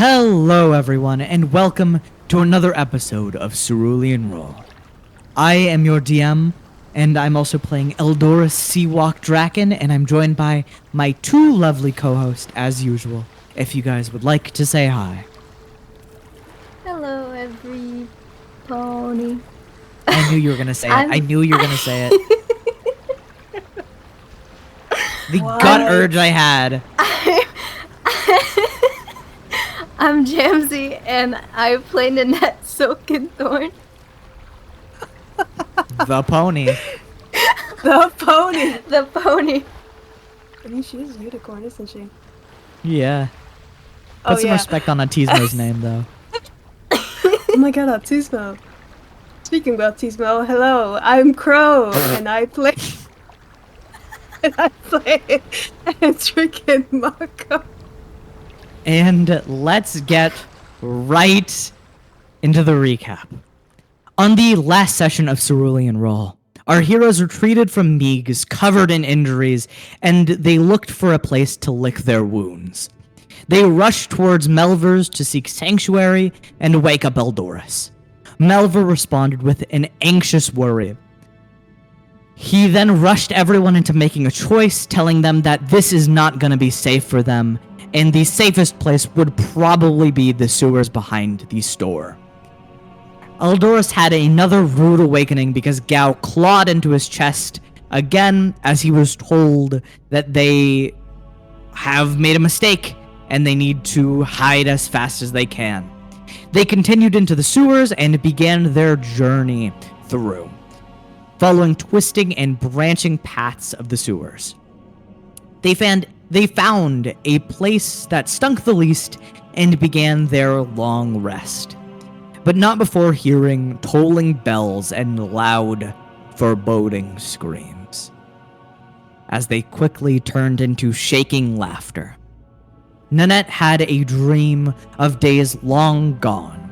Hello everyone, and welcome to another episode of Cerulean Roll. I am your DM, and I'm also playing Eldorus Seawalk Draken, and I'm joined by my two lovely co-hosts, as usual, if you guys would like to say hi. Hello, every pony. I knew you were going to say it. I knew you were going to say it. The gut urge I had. I'm Jamsey, and I play Nanette Silkenthorn. The pony. The pony. The pony. I mean, she is a unicorn, isn't she? Yeah. Put some respect on Autismo's name, though. Oh my god, Autismo. Speaking about Autismo, hello, I'm Crow, and I play... freaking Mako. And let's get right into the recap. On the last session of Cerulean Roll, our heroes retreated from Meags covered in injuries, and they looked for a place to lick their wounds. They rushed towards Melver's to seek sanctuary and wake up Eldorus. Melver responded with an anxious worry. He then rushed everyone into making a choice, telling them that this is not going to be safe for them, and the safest place would probably be the sewers behind the store. Eldorus had another rude awakening because Gao clawed into his chest again as he was told that they have made a mistake and they need to hide as fast as they can. They continued into the sewers and began their journey through, following twisting and branching paths of the sewers. They found a place that stunk the least and began their long rest, but not before hearing tolling bells and loud, foreboding screams. As they quickly turned into shaking laughter, Nanette had a dream of days long gone.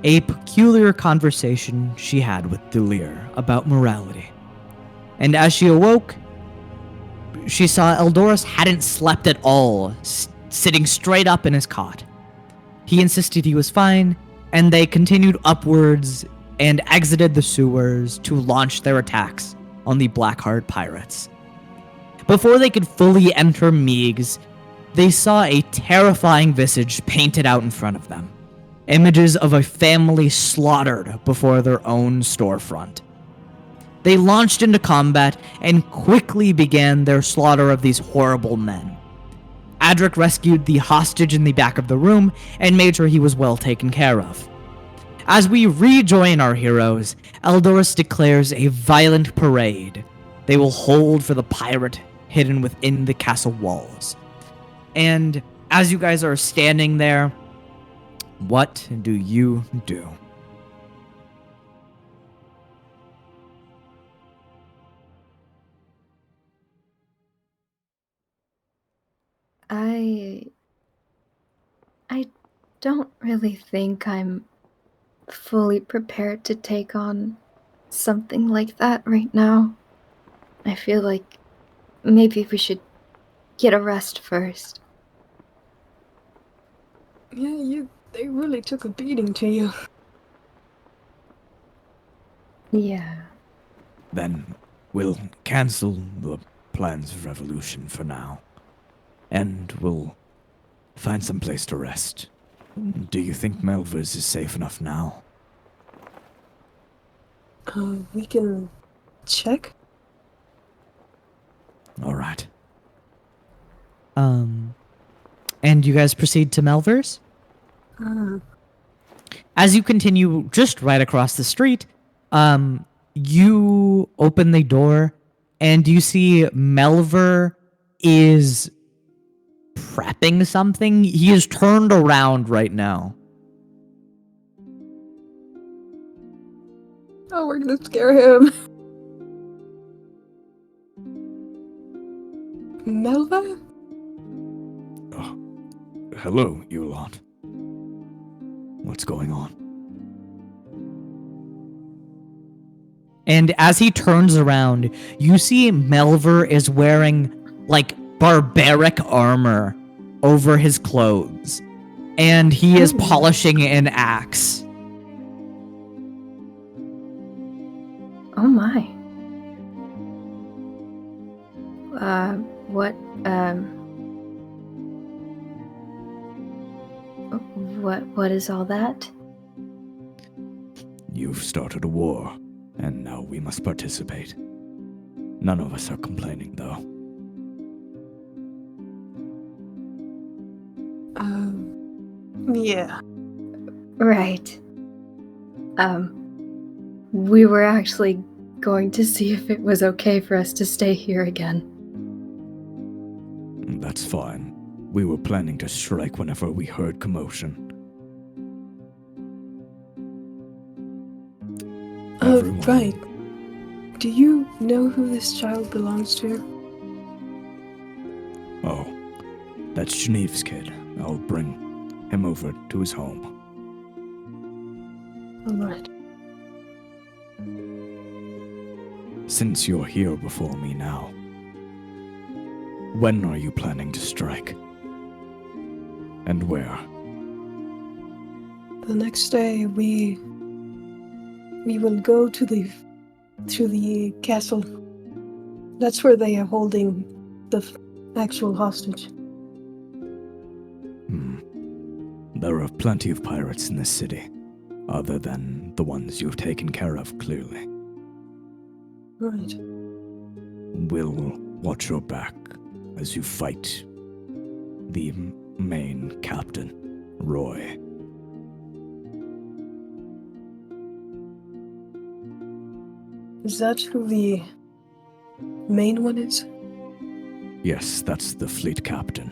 A peculiar conversation she had with Delir about morality. And as she awoke, she saw Eldorus hadn't slept at all, sitting straight up in his cot. He insisted he was fine, and they continued upwards and exited the sewers to launch their attacks on the Blackheart pirates. Before they could fully enter Meags, they saw a terrifying visage painted out in front of them. Images of a family slaughtered before their own storefront. They launched into combat and quickly began their slaughter of these horrible men. Adric rescued the hostage in the back of the room and made sure he was well taken care of. As we rejoin our heroes, Eldorus declares a violent parade they will hold for the pirate hidden within the castle walls. And as you guys are standing there, what do you do? I don't really think I'm fully prepared to take on something like that right now. I feel like maybe we should get a rest first. Yeah, they really took a beating to you. Yeah. Then we'll cancel the plans of revolution for now. And we'll find some place to rest. Do you think Melver's is safe enough now? We can check. All right. And you guys proceed to Melver's? As you continue just right across the street, you open the door and you see Melver is prepping something. He is turned around right now. Oh, we're gonna scare him. Melva? Oh, hello, you lot. What's going on? And as he turns around, you see Melver is wearing, like, barbaric armor over his clothes. and he is Oh. polishing an axe. Oh my. What, what is all that? You've started a war, and now we must participate. None of us are complaining, though. Yeah. Right. We were actually going to see if it was okay for us to stay here again. That's fine. We were planning to strike whenever we heard commotion. Everyone- Right. Do you know who this child belongs to? Oh, that's Geneve's kid. I'll bring him over to his home. Alright. Since you're here before me now, when are you planning to strike? And where? The next day we will go to the castle. That's where they are holding the actual hostage. There are plenty of pirates in this city, other than the ones you've taken care of, clearly. Right. We'll watch your back as you fight the main captain, Roy. Is that who the main one is? Yes, that's the fleet captain.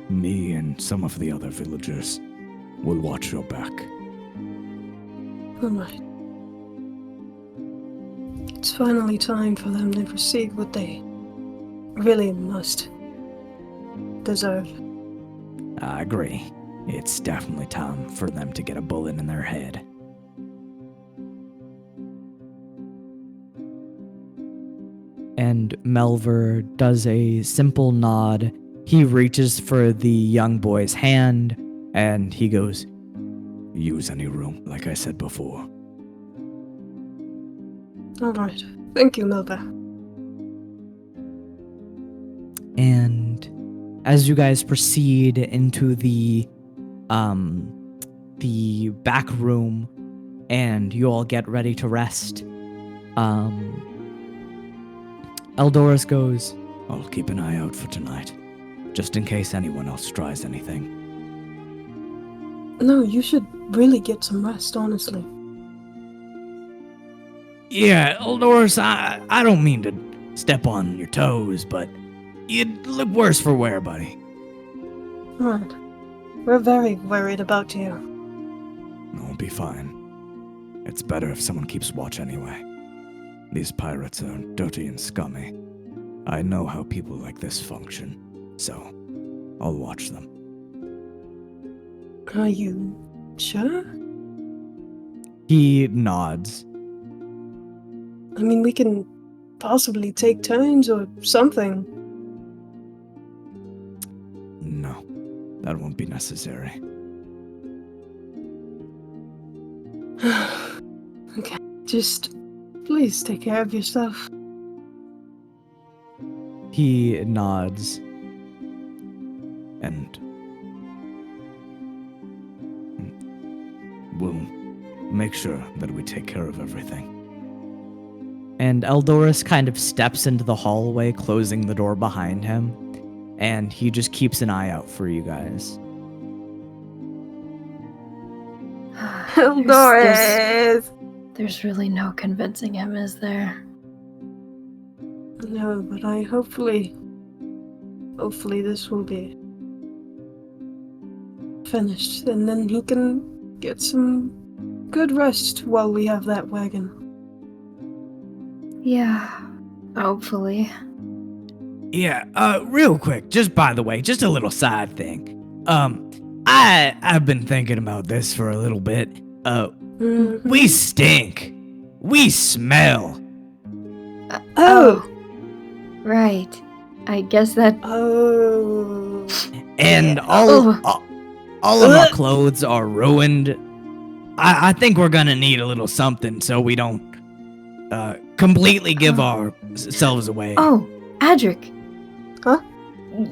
Me and some of the other villagers will watch your back. Alright. It's finally time for them to receive what they really must deserve. I agree. It's definitely time for them to get a bullet in their head. And Melver does a simple nod. He reaches for the young boy's hand, and he goes, Use any room, like I said before. Alright. Thank you, Melba. And as you guys proceed into the back room and you all get ready to rest, Eldoris goes, I'll keep an eye out for tonight, just in case anyone else tries anything. No, you should really get some rest, honestly. Yeah, Eldoris, I don't mean to step on your toes, but you'd look worse for wear, buddy. Right. We're very worried about you. I'll be fine. It's better if someone keeps watch anyway. These pirates are dirty and scummy. I know how people like this function, so I'll watch them. Are you sure? he nods. I mean, we can possibly take turns or something. No, that won't be necessary. Okay, just please take care of yourself. He nods. And we'll make sure that we take care of everything. And Eldoris kind of steps into the hallway, closing the door behind him. And he just keeps an eye out for you guys. There's really no convincing him, is there? No, but hopefully this will be finished, and then he can get some good rest while we have that wagon. Yeah, hopefully. Yeah, real quick, just by the way, just a little side thing. I've been thinking about this for a little bit. Mhm. We stink. We smell. Oh. Right. I guess that. Oh. And Yeah. all of our clothes are ruined. I think we're gonna need a little something so we don't completely give ourselves away. Oh, Adric. Huh?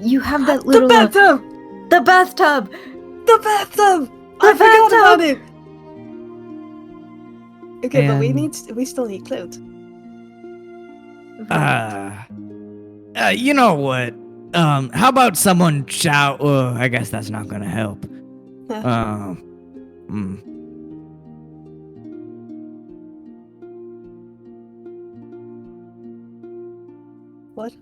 You have that The little... bathtub! The bathtub! The bathtub! The I forgot bathtub! about it! Okay, but And- we still need clothes. You know what? How about someone shout? I guess that's not gonna help. Yeah. What?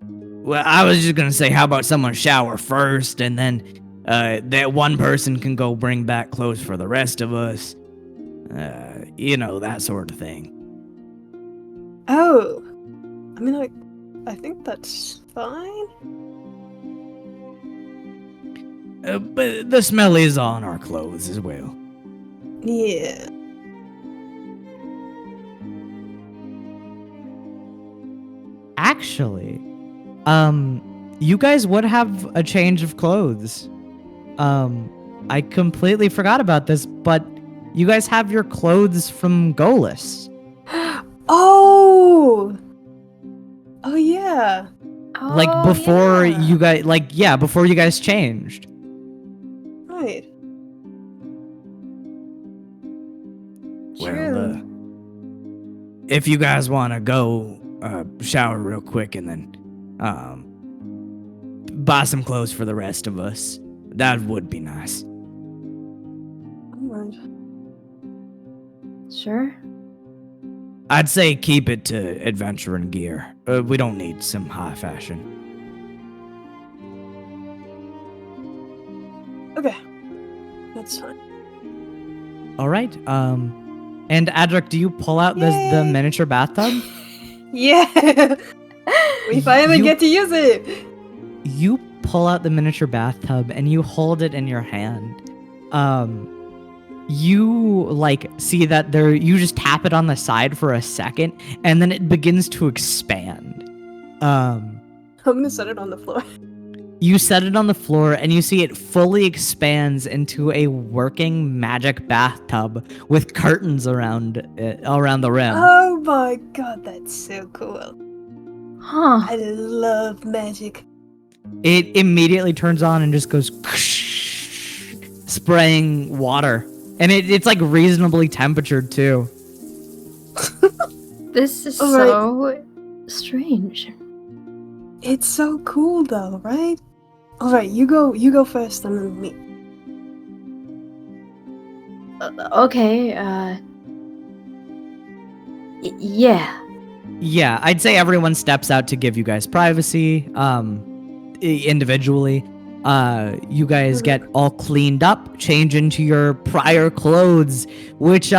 Well, I was just gonna say, how about someone shower first, and then that one person can go bring back clothes for the rest of us. You know, that sort of thing. Oh. I mean, I think that's fine. But the smell is on our clothes as well. Yeah. Actually, you guys would have a change of clothes. I completely forgot about this, but you guys have your clothes from Golis. Oh! Oh, yeah. Like before you guys, before you guys changed. Right. Well, if you guys want to go shower real quick and then buy some clothes for the rest of us, that would be nice. Alright. Sure. I'd say keep it to adventure and gear. We don't need some high fashion. Okay. That's fine. All right. And Adric, do you pull out the Yay. miniature bathtub? Yeah! We finally You- get to use it! You pull out the miniature bathtub and you hold it in your hand. You see that you just tap it on the side for a second and then it begins to expand. I'm gonna set it on the floor. You set it on the floor and you see it fully expands into a working magic bathtub with curtains around the rim. Oh my god, that's so cool. Huh. I love magic. It immediately turns on and just goes spraying water. And it's like reasonably temperatured too. This is Alright. so strange. It's so cool though, right? Alright, you go first and then me. Okay, yeah. Yeah, I'd say everyone steps out to give you guys privacy, individually. You guys get all cleaned up, change into your prior clothes, which,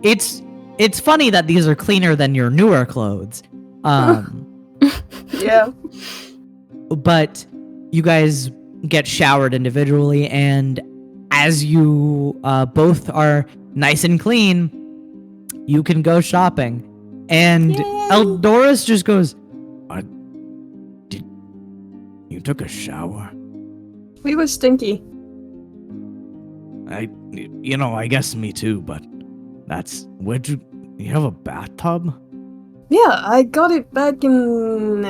it's funny that these are cleaner than your newer clothes. Yeah. But you guys get showered individually, and as you both are nice and clean, you can go shopping. And Yay. Eldoris just goes, You took a shower? We were stinky. I guess me too, but where'd you have a bathtub? Yeah, I got it back in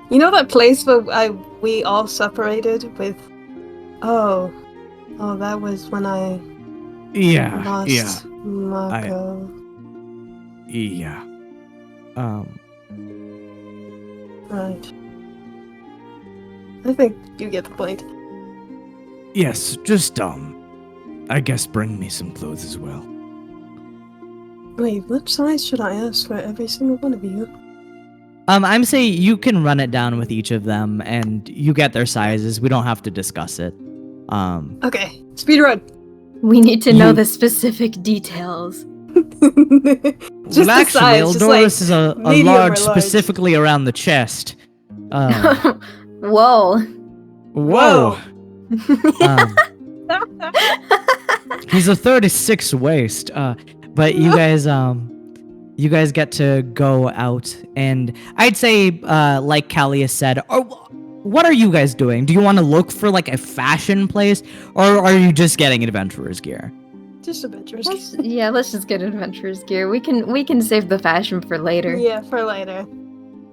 you know that place where we all separated with that was when I lost Marco. Yeah. Right. I think you get the point. Yes, just, I guess bring me some clothes as well. Wait, which size should I ask for every single one of you? I'm saying you can run it down with each of them, and you get their sizes. We don't have to discuss it. Okay, speedrun. We need to know You- the specific details. Just well, the actually, size, just like Eldoris is a medium or large, large. specifically around the chest. Whoa. Whoa! He's a 36 waist. But you guys get to go out, and I'd say, like Callius said, what are you guys doing? Do you want to look for like a fashion place, or are you just getting adventurer's gear? Just adventures. Let's just get adventurer's gear. We can save the fashion for later. Yeah, for later.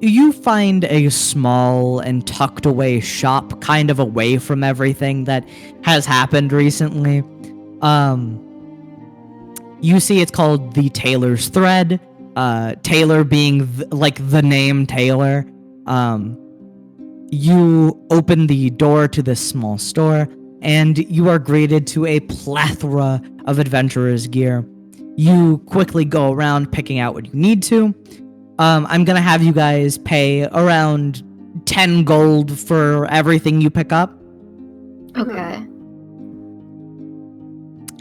You find a small and tucked away shop, kind of away from everything that has happened recently. You see it's called the Tailor's Thread. Tailor being the name Tailor. You open the door to this small store, and you are greeted to a plethora of adventurer's gear. You quickly go around picking out what you need to. I'm gonna have you guys pay around 10 gold for everything you pick up. Okay.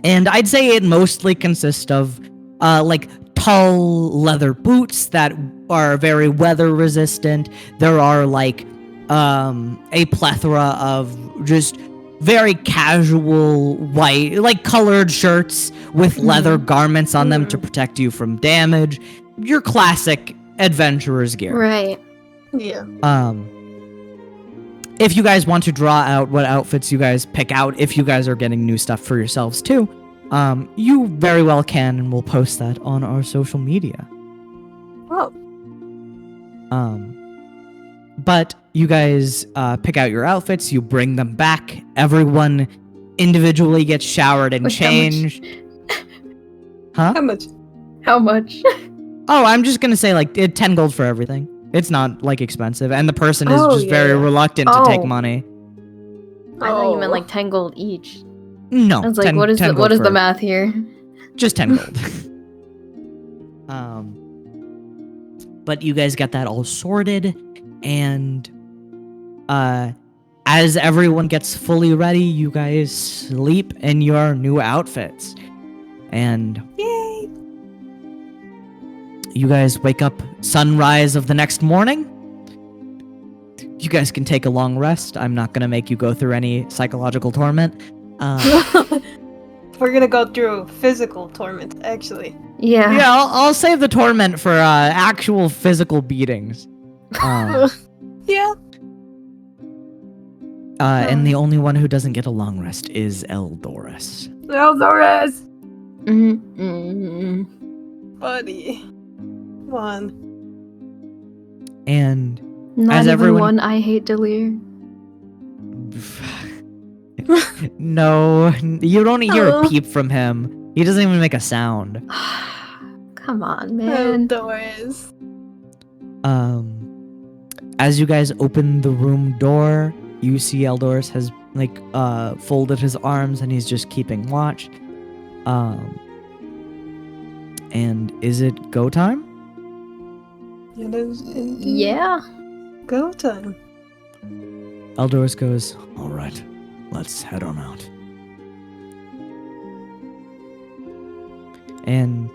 And I'd say it mostly consists of tall leather boots that are very weather resistant. There are a plethora of just very casual white, colored shirts with leather garments on them to protect you from damage. Your classic adventurer's gear. Right. Yeah. If you guys want to draw out what outfits you guys pick out, if you guys are getting new stuff for yourselves too, you very well can, and we'll post that on our social media. Oh. But you guys pick out your outfits, you bring them back, everyone individually gets showered and Wait, changed. Huh? How much? How much? Oh, I'm just gonna say 10 gold for everything. It's not expensive, and the person is Oh, just very yeah. reluctant to take Oh. money. I thought you meant 10 gold each. No, I was like, 10 what is 10 the, gold what is for the math here? Just 10 gold. But you guys got that all sorted, and as everyone gets fully ready, you guys sleep in your new outfits. And Yay! you guys wake up sunrise of the next morning. You guys can take a long rest. I'm not going to make you go through any psychological torment. We're gonna go through physical torment, actually. Yeah. Yeah, I'll save the torment for actual physical beatings. Yeah. And the only one who doesn't get a long rest is Eldoris. Eldoris! Mm-hmm. Buddy. Come on. And Not As even everyone- one I hate Delir. no, you don't hear a Oh. peep from him. He doesn't even make a sound. Come on, man. Eldoris. As you guys open the room door, you see Eldoris has folded his arms and he's just keeping watch. And is it go time? It is indeed Yeah. go time. Eldoris goes, All right, let's head on out. and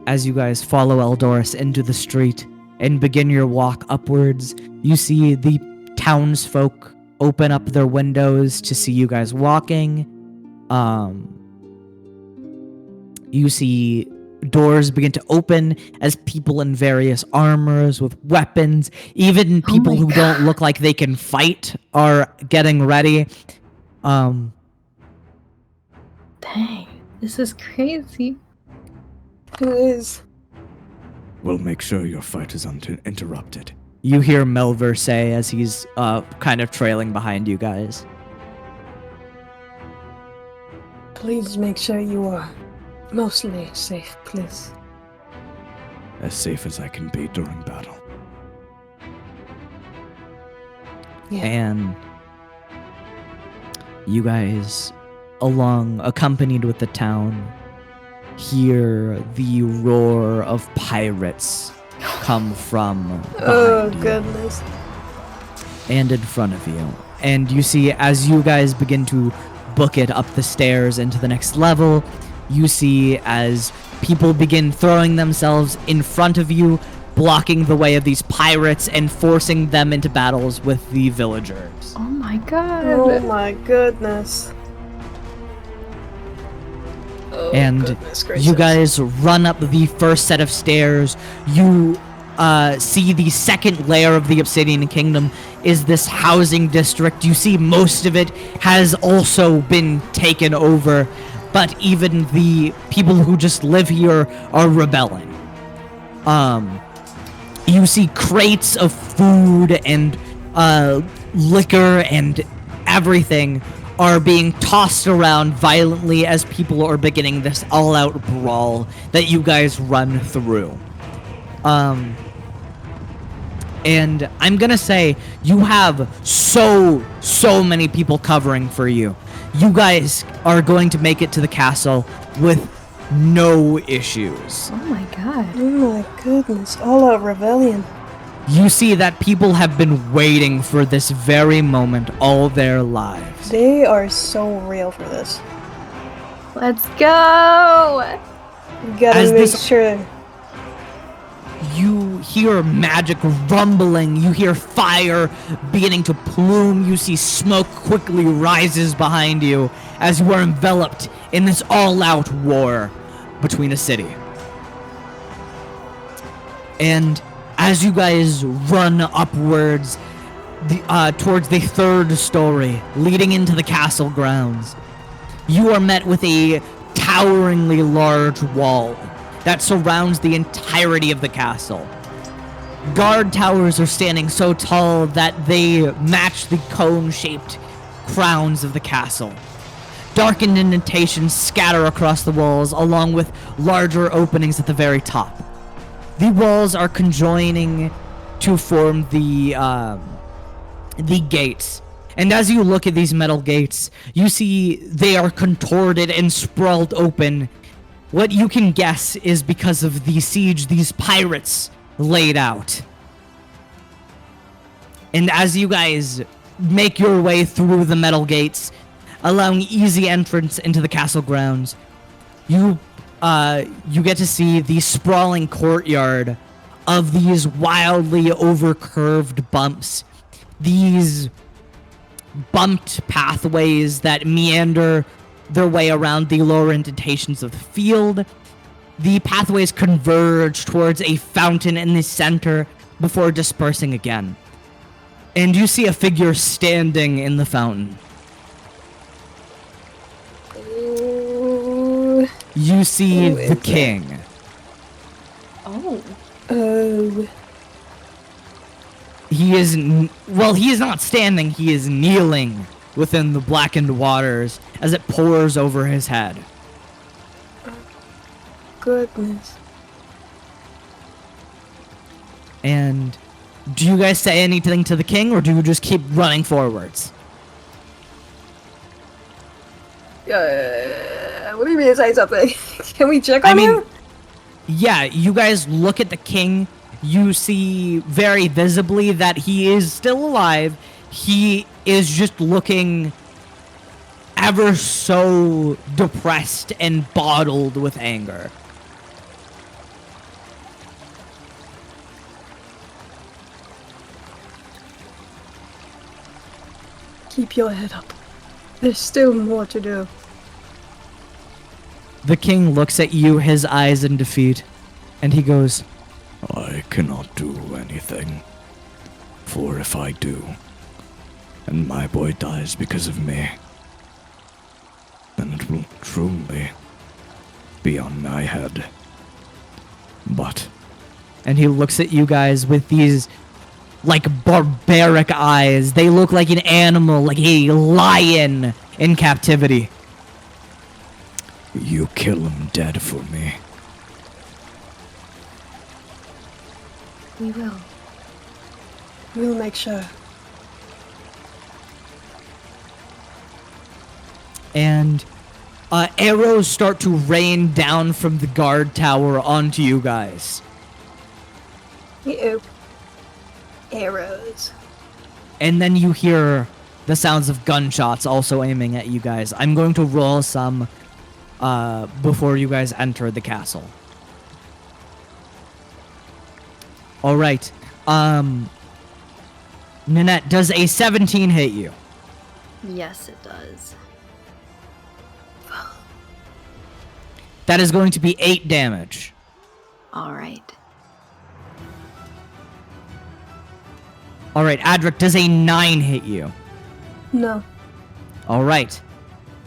as you guys follow Eldoris into the street and begin your walk upwards, you see the townsfolk open up their windows to see you guys walking. You see doors begin to open as people in various armors with weapons, even people my who God. don't look like they can fight are getting ready. Dang. This is crazy. It is. We'll make sure your fight is uninterrupted. You hear Melver say as he's kind of trailing behind you guys. Please make sure you are mostly safe, please. As safe as I can be during battle. Yeah. And you guys, accompanied with the town, hear the roar of pirates come from Oh, behind you goodness. and in front of you. And you see, as you guys begin to book it up the stairs into the next level, you see as people begin throwing themselves in front of you, blocking the way of these pirates and forcing them into battles with the villagers. Oh my god. Oh my goodness. Oh, And goodness gracious. you guys run up the first set of stairs. You see the second layer of the Obsidian Kingdom is this housing district. You see most of it has also been taken over, but even the people who just live here are rebelling. You see crates of food and liquor and everything are being tossed around violently as people are beginning this all-out brawl that you guys run through. And I'm gonna say you have so many people covering for you. You guys are going to make it to the castle with no issues. Oh my god. Oh my goodness, all out rebellion. You see that people have been waiting for this very moment all their lives. They are so real for this. Let's go! You gotta As make this- sure. You hear magic rumbling, you hear fire beginning to plume, you see smoke quickly rises behind you as you are enveloped in this all-out war between a city. And as you guys run upwards towards the third story, leading into the castle grounds, you are met with a toweringly large wall that surrounds the entirety of the castle. Guard towers are standing so tall that they match the cone-shaped crowns of the castle. Darkened indentations scatter across the walls, along with larger openings at the very top. The walls are conjoining to form the gates. And as you look at these metal gates, you see they are contorted and sprawled open. What you can guess is because of the siege these pirates laid out. And as you guys make your way through the metal gates, allowing easy entrance into the castle grounds, you get to see the sprawling courtyard of these wildly overcurved bumps. These bumped pathways that meander their way around the lower indentations of the field. The pathways converge towards a fountain in the center before dispersing again. And you see a figure standing in the fountain. Ooh. You see Who the is it? king. Oh. Oh. He is, he is not standing, he is kneeling within the blackened waters as it pours over his head. Goodness. And do you guys say anything to the king, or do you just keep running forwards? What do you mean say something? Can we check on him? Yeah, you guys look at the king. You see very visibly that he is still alive. He is just looking ever so depressed and bottled with anger. Keep your head up. There's still more to do. The king looks at you, his eyes in defeat, and he goes, I cannot do anything. For if I do, and my boy dies because of me, then it will truly be on my head. But and he looks at you guys with these like barbaric eyes. They look like an animal, like a lion in captivity. you kill him dead for me. We will. We'll make sure. And arrows start to rain down from the guard tower onto you guys. Ew. Arrows. And then you hear the sounds of gunshots also aiming at you guys. I'm going to roll some before you guys enter the castle. All right. Ninette, does a 17 hit you? Yes, it does. That is going to be 8 damage. All right. All right, Adric, does a 9 hit you? No. All right.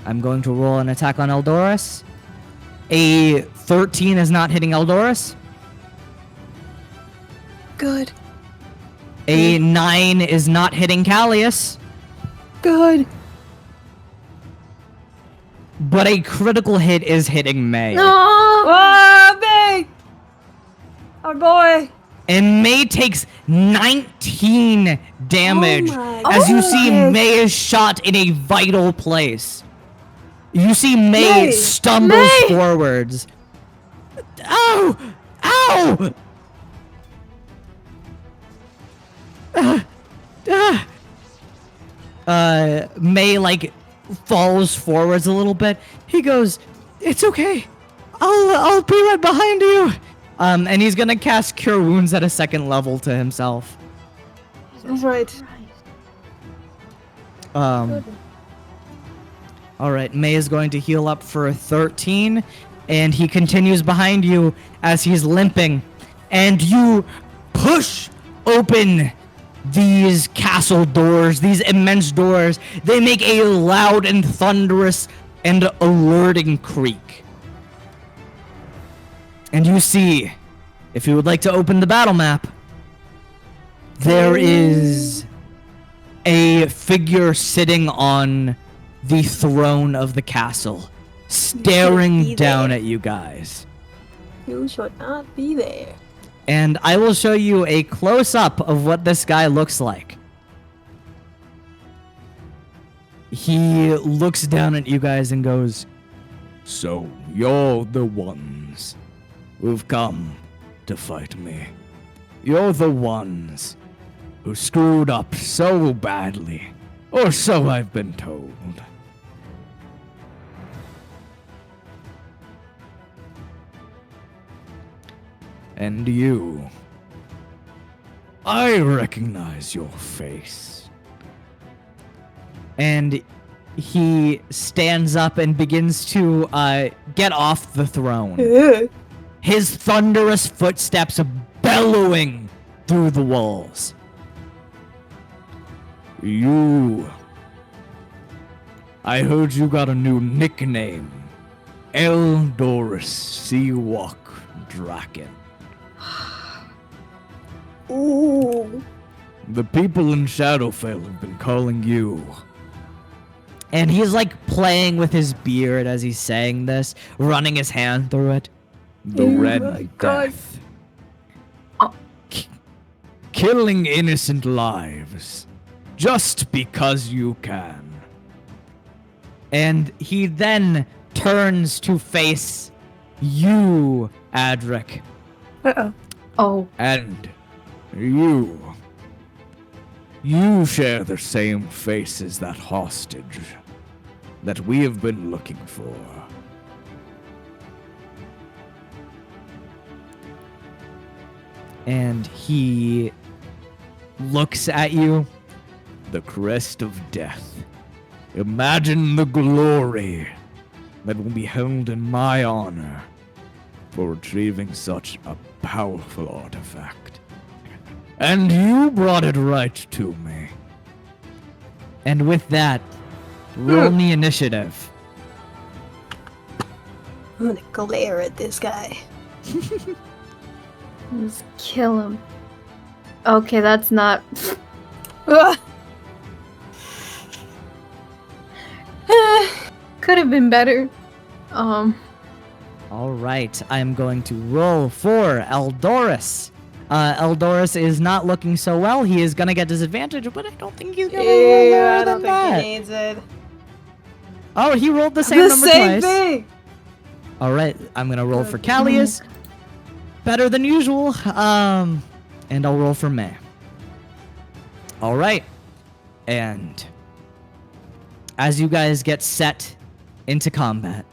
I'm going to roll an attack on Eldoris. A 13 is not hitting Eldoris. Good. A 9 is not hitting Callius. Good. But a critical hit is hitting May. No! Oh, May! Our boy! And May takes 19 damage my as you see goodness. May is shot in a vital place. You see May May! stumbles May! forwards. Ow! Ow! May like falls forwards a little bit. He goes, "It's okay. I'll be right behind you." And he's gonna cast Cure Wounds at a 2nd level to himself. Right. All right, May is going to heal up for a 13, and he continues behind you as he's limping, and you push open these castle doors, these immense doors. They make a loud and thunderous and alerting creak. And you see, if you would like to open the battle map, there is a figure sitting on the throne of the castle, staring be down there. at you guys. You should not be there. And I will show you a close-up of what this guy looks like. He looks down at you guys and goes, So you're the ones who've come to fight me. You're the ones who screwed up so badly, or so I've been told. And you, I recognize your face. and he stands up and begins to get off the throne. His thunderous footsteps bellowing through the walls. I heard you got a new nickname. Eldoris Seawalk Draken. Ooh. The people in Shadowfell have been calling you. And he's like playing with his beard as he's saying this, running his hand through it. The Oh Red my God. Death. Killing innocent lives. Just because you can. And he then turns to face you, Adric. Uh-oh. Oh, And you share the same face as that hostage that we have been looking for. And he looks at you. The crest of death. Imagine the glory that will be held in my honor for retrieving such a powerful artifact. And you brought it right to me. And with that, roll me initiative. I'm gonna glare at this guy. just kill him. Okay, that's not. Ah. Could have been better. All right, I'm going to roll for Eldoris. Eldoris is not looking so well. He is going to get disadvantage, but I don't think he's going to roll better than that. needs it. Oh, he rolled the same number twice. thing. All right, I'm going to roll for Callius. Better than usual. And I'll roll for May. All right. And as you guys get set into combat,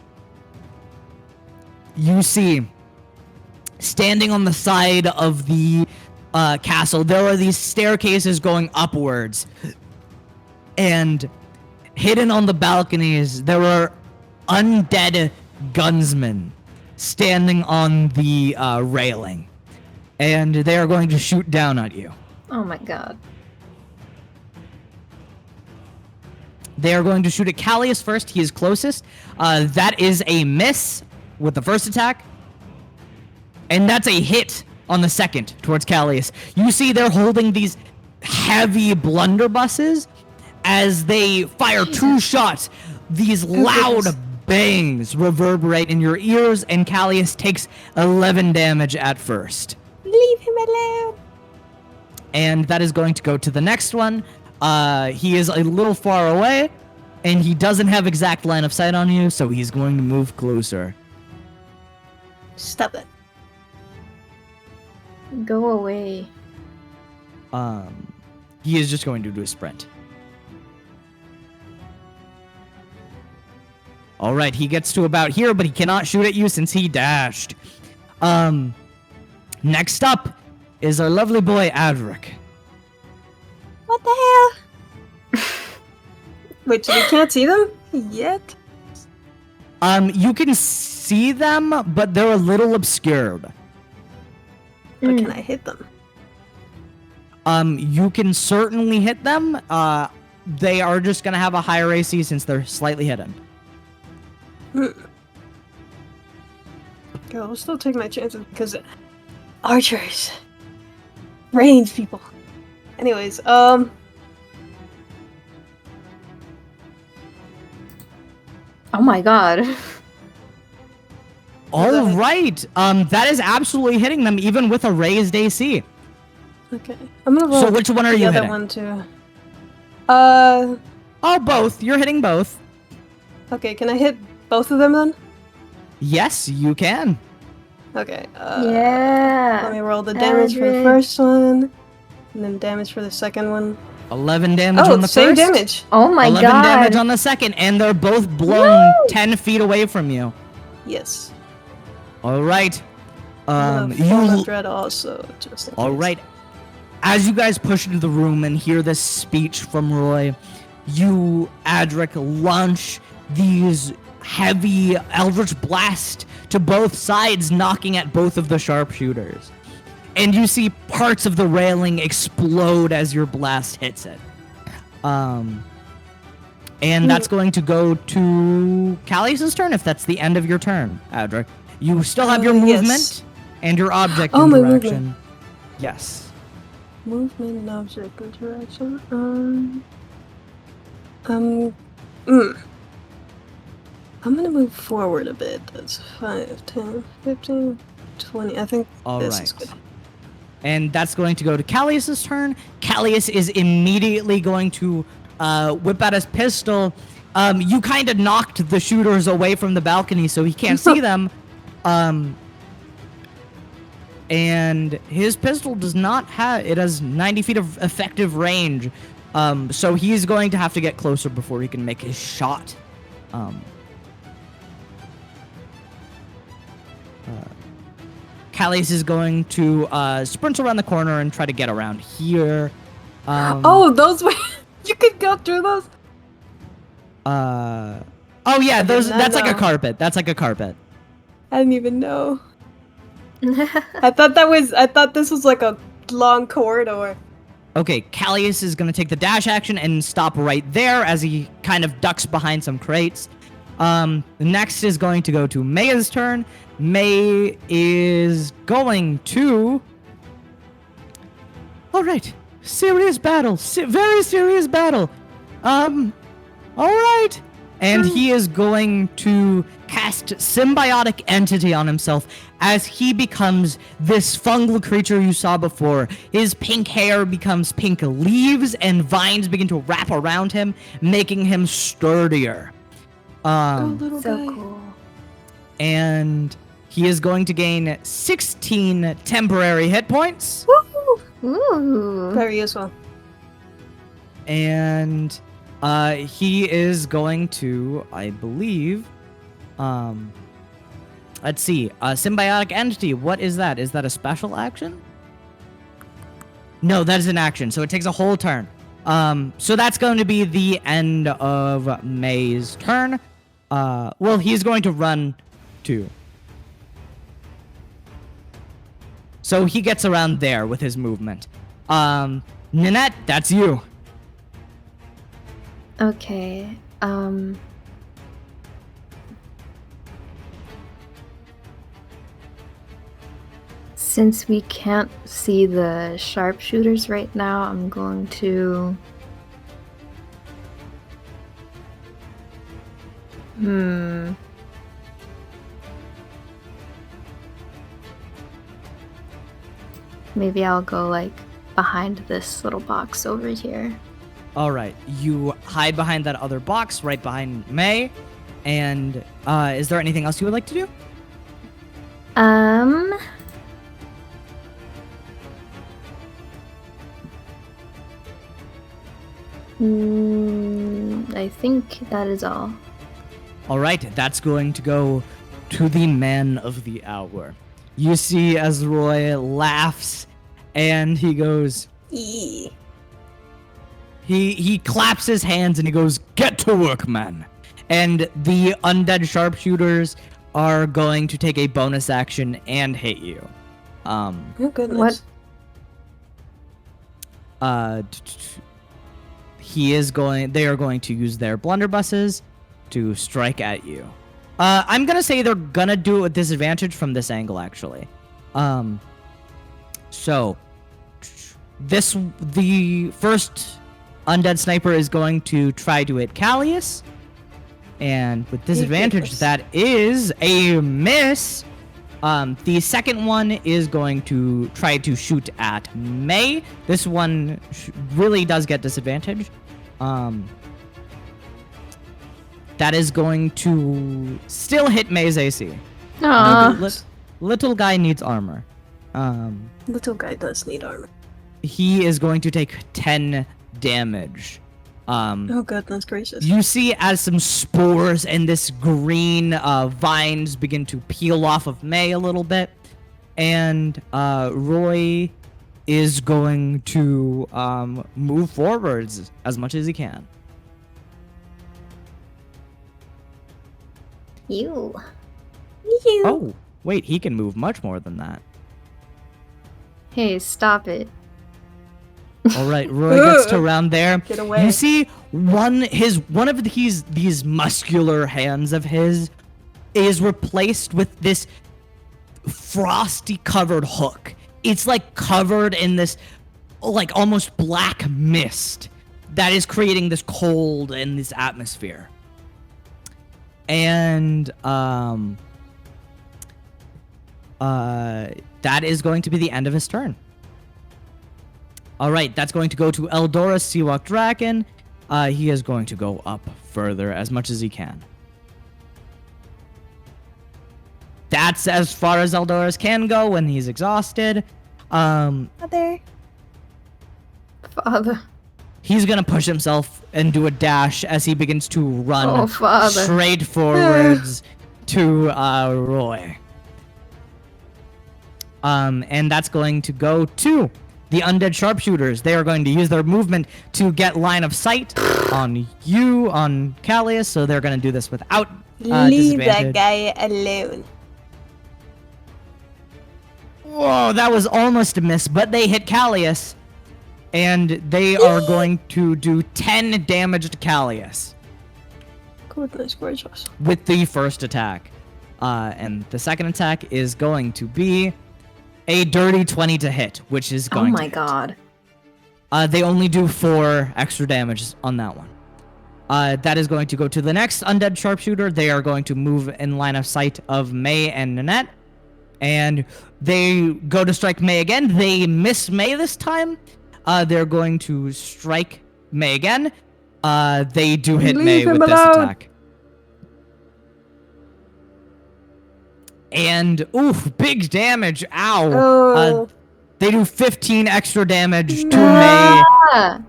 you see, standing on the side of the castle, there are these staircases going upwards. And hidden on the balconies, there are undead gunsmen standing on the railing. And they are going to shoot down at you. Oh my god. They are going to shoot at Callius first. He is closest. That is a miss with the first attack. And that's a hit on the second towards Callius. You see they're holding these heavy blunderbusses as they fire two shots. These loud bangs reverberate in your ears, and Callius takes 11 damage at first. Leave him alone. And that is going to go to the next one. He is a little far away, and he doesn't have exact line of sight on you, so he's going to move closer. Stop it. Go away. He is just going to do a sprint. All right, he gets to about here, but he cannot shoot at you since he dashed. Next up is our lovely boy Adric. What the hell? Wait, so we can't see them yet? You can see them, but they're a little obscured. But can I hit them? You can certainly hit them. They are just gonna have a higher AC since they're slightly hidden. Okay, I'll still take my chances because archers, range people. Anyways, Oh my god. All right. That is absolutely hitting them, even with a raised AC. okay, I'm gonna roll. So which one are the you other hitting? one too. Oh, both. You're hitting both. Okay, can I hit both of them then? Yes, you can. Okay. Yeah. Let me roll the damage for the Adric. first one, and then damage for the second one. 11 damage Oh, on the same first. damage. Oh my 11 god. damage on the second, and they're both blown No! 10 feet away from you. Yes. All right. I'm gonna fall You. of dread also. Just in All case. right. As you guys push into the room and hear this speech from Roy, you, Adric, launch these heavy Eldritch Blast to both sides, knocking at both of the sharpshooters. And you see parts of the railing explode as your blast hits it. And that's going to go to Callius's turn if that's the end of your turn, Adric. You still have your Yes. movement and your object Oh, my interaction. movement. Yes. Movement and object interaction. I'm gonna move forward a bit. That's 5, 10, 15, 20. I think All this right. is good. And that's going to go to Callius's turn. Callius is immediately going to whip out his pistol. You kind of knocked the shooters away from the balcony, so he can't see them. And his pistol does not have... It has 90 feet of effective range. So he's going to have to get closer before he can make his shot. Callius is going to sprint around the corner and try to get around here. Oh, those were... you could go through those? Oh yeah, those. not That's like a know. carpet. That's like a carpet. I didn't even know. I thought this was like a long corridor. Okay, Callius is gonna take the dash action and stop right there as he kind of ducks behind some crates. Next is going to go to Maya's turn. May is going to... Alright. Serious battle. Very serious battle. Alright. And he is going to cast Symbiotic Entity on himself as he becomes this fungal creature you saw before. His pink hair becomes pink leaves and vines begin to wrap around him, making him sturdier. Little So guy. cool. And he is going to gain 16 temporary hit points. Woo! Ooh. Very useful. And he is going to, I believe, let's see, Symbiotic Entity. What is that? Is that a special action? No, that is an action, so it takes a whole turn. So that's going to be the end of May's turn. Well, he's going to run too. So he gets around there with his movement. Ninette, that's you. Okay. Since we can't see the sharpshooters right now, I'm going to. Maybe I'll go like behind this little box over here. All right, you hide behind that other box right behind May. And is there anything else you would like to do? I think that is all. All right, that's going to go to the man of the hour. You see as Roy laughs and he goes, Eee. he claps his hands and he goes, "Get to work, man." And the undead sharpshooters are going to take a bonus action and hit you. Oh goodness. What? They are going to use their blunderbusses to strike at you. I'm gonna say they're gonna do it with disadvantage from this angle, actually. So the first undead sniper is going to try to hit Callius, and with disadvantage, goodness. that is a miss. The second one is going to try to shoot at May. This one really does get disadvantage. That is going to still hit May's AC. Aww. Little guy needs armor. Little guy does need armor. He is going to take 10 damage. Oh goodness gracious. You see as some spores and this green vines begin to peel off of May a little bit. And Roy is going to move forwards as much as he can. You. Oh, wait, he can move much more than that. Hey, stop it. All right, Roy gets to around there. Get away. You see one of these muscular hands of his is replaced with this frosty covered hook. It's like covered in this like almost black mist that is creating this cold in this atmosphere. And that is going to be the end of his turn. All right, that's going to go to Eldora Seawalk Dragon. He is going to go up further as much as he can. That's as far as Eldoras can go when he's exhausted. Father. He's gonna push himself and do a dash as he begins to run Oh, Father. straight forwards to Roy. And that's going to go to the undead sharpshooters. They are going to use their movement to get line of sight on you, on Callius, so they're going to do this without Leave disadvantage. that guy alone. Whoa, that was almost a miss, but they hit Callius, and they are going to do 10 damage to Callius Goodness gracious. with the first attack. And the second attack is going to be a dirty 20 to hit, which is Oh going to my hit. god. They only do 4 extra damage on that one. That is going to go to the next undead sharpshooter. They are going to move in line of sight of May and Nanette. And they go to strike May again. They miss May this time. They're going to strike May again. They do hit Leave May him with this alone. attack. And, oof, big damage. Ow. Oh. They do 15 extra damage to May. Ah!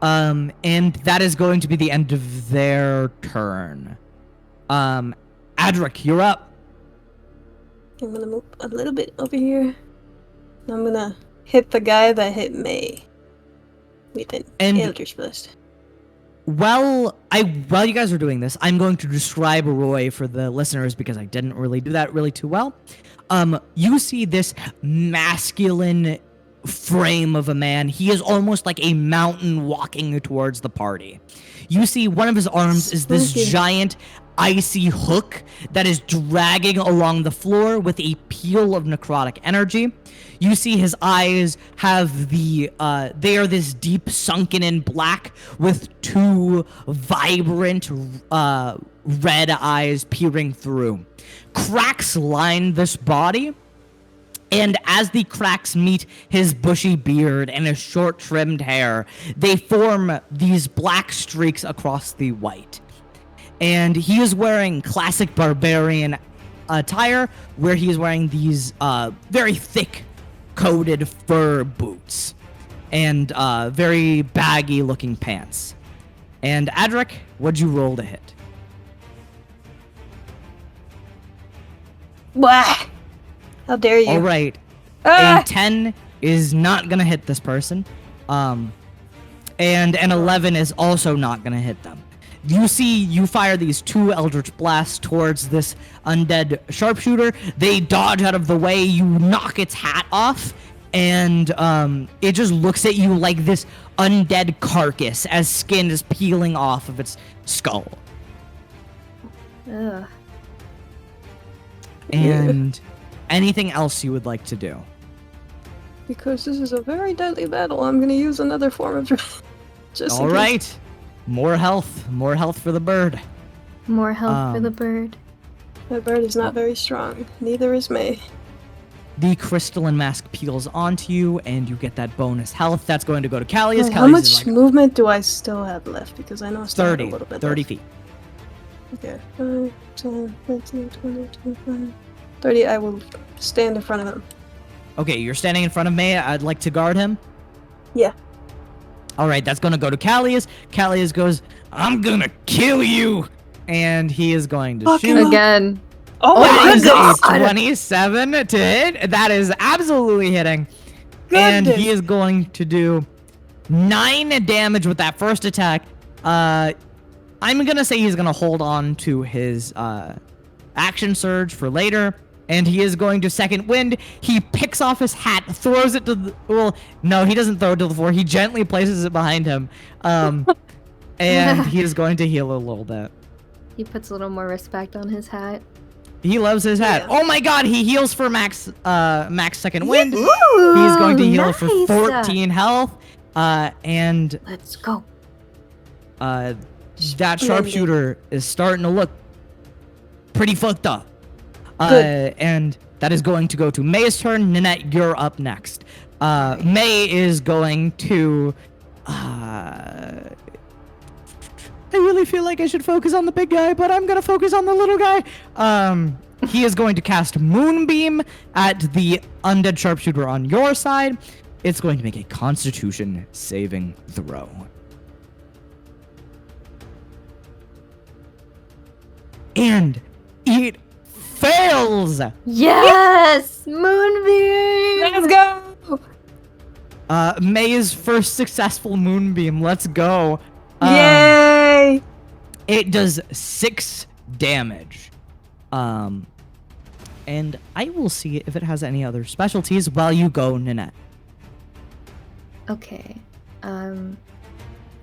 And that is going to be the end of their turn. Adric, you're up. I'm gonna move a little bit over here. I'm gonna hit the guy that hit May with an And- Eldritch Blast. While you guys are doing this, I'm going to describe Roy for the listeners because I didn't really do that really too well. You see this masculine, frame of a man. He is almost like a mountain walking towards the party. You see one of his arms is this Spooky. giant icy hook that is dragging along the floor with a peel of necrotic energy. You see his eyes have they are this deep sunken in black with two vibrant red eyes peering through. Cracks line this body, and as the cracks meet his bushy beard and his short trimmed hair, they form these black streaks across the white. And he is wearing classic barbarian attire, where he is wearing these very thick coated fur boots and very baggy looking pants. And Adric, what'd you roll to hit? Blah! How dare you? All right. Ah! A 10 is not going to hit this person. And an 11 is also not going to hit them. You fire these two Eldritch Blasts towards this undead sharpshooter. They dodge out of the way. You knock its hat off. And it just looks at you like this undead carcass as skin is peeling off of its skull. Ugh. And anything else you would like to do? Because this is a very deadly battle, I'm gonna use another form of just in All case. right. More health for the bird. More health for the bird. That bird is not very strong. Neither is May. The crystalline mask peels onto you, and you get that bonus health. That's going to go to Callias. How Callias much is like movement do I still have left? Because I know I still have 30, a little bit 30 left. feet. Okay. 5, 10, 15, 20, 25, 30. I will stand in front of him. Okay, you're standing in front of May. I'd like to guard him. Yeah. All right, that's going to go to Callias. Callias goes, I'm going to kill you. And he is going to Fuck shoot. him up. Again. Oh That my is goodness! a 27 to hit. That is absolutely hitting. And Goodness. he is going to do 9 damage with that first attack. I'm going to say he's going to hold on to his action surge for later. And he is going to second wind. He picks off his hat, throws it to the... Well, no, he doesn't throw it to the floor. He gently places it behind him. And he is going to heal a little bit. He puts a little more respect on his hat. He loves his hat. Yeah. Oh my god, he heals for max second wind. He's Ooh, going to heal for nice. 14 health. And Let's go. that Splendid. sharpshooter is starting to look pretty fucked up. Good. And that is going to go to May's turn. Ninette, you're up next. May is going to... I really feel like I should focus on the big guy, but I'm going to focus on the little guy. He is going to cast Moonbeam at the undead sharpshooter on your side. It's going to make a Constitution saving throw. And it fails! Yes! Moonbeam! Let's go! May's first successful Moonbeam. Let's go. Yay! It does 6 damage. And I will see if it has any other specialties while you go, Ninette. Okay.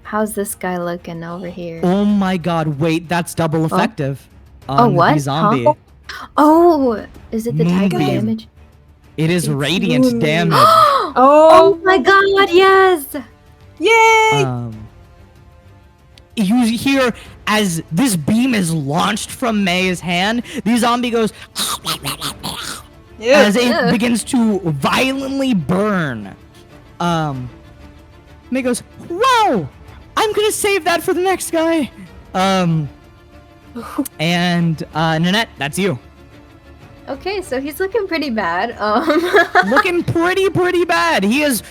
How's this guy looking over here? Oh my god, wait, that's double effective. Oh, on what? The zombie. Huh? Oh! Is it the type of Moonbeam. damage? It is It's radiant Moonbeam. damage. Oh my god, yes! Yay! You hear as this beam is launched from May's hand, the zombie goes Yeah. as it Ugh. begins to violently burn. May goes, "Whoa! I'm gonna save that for the next guy." And Ninette, that's you. Okay, so he's looking pretty bad. Looking pretty bad. He is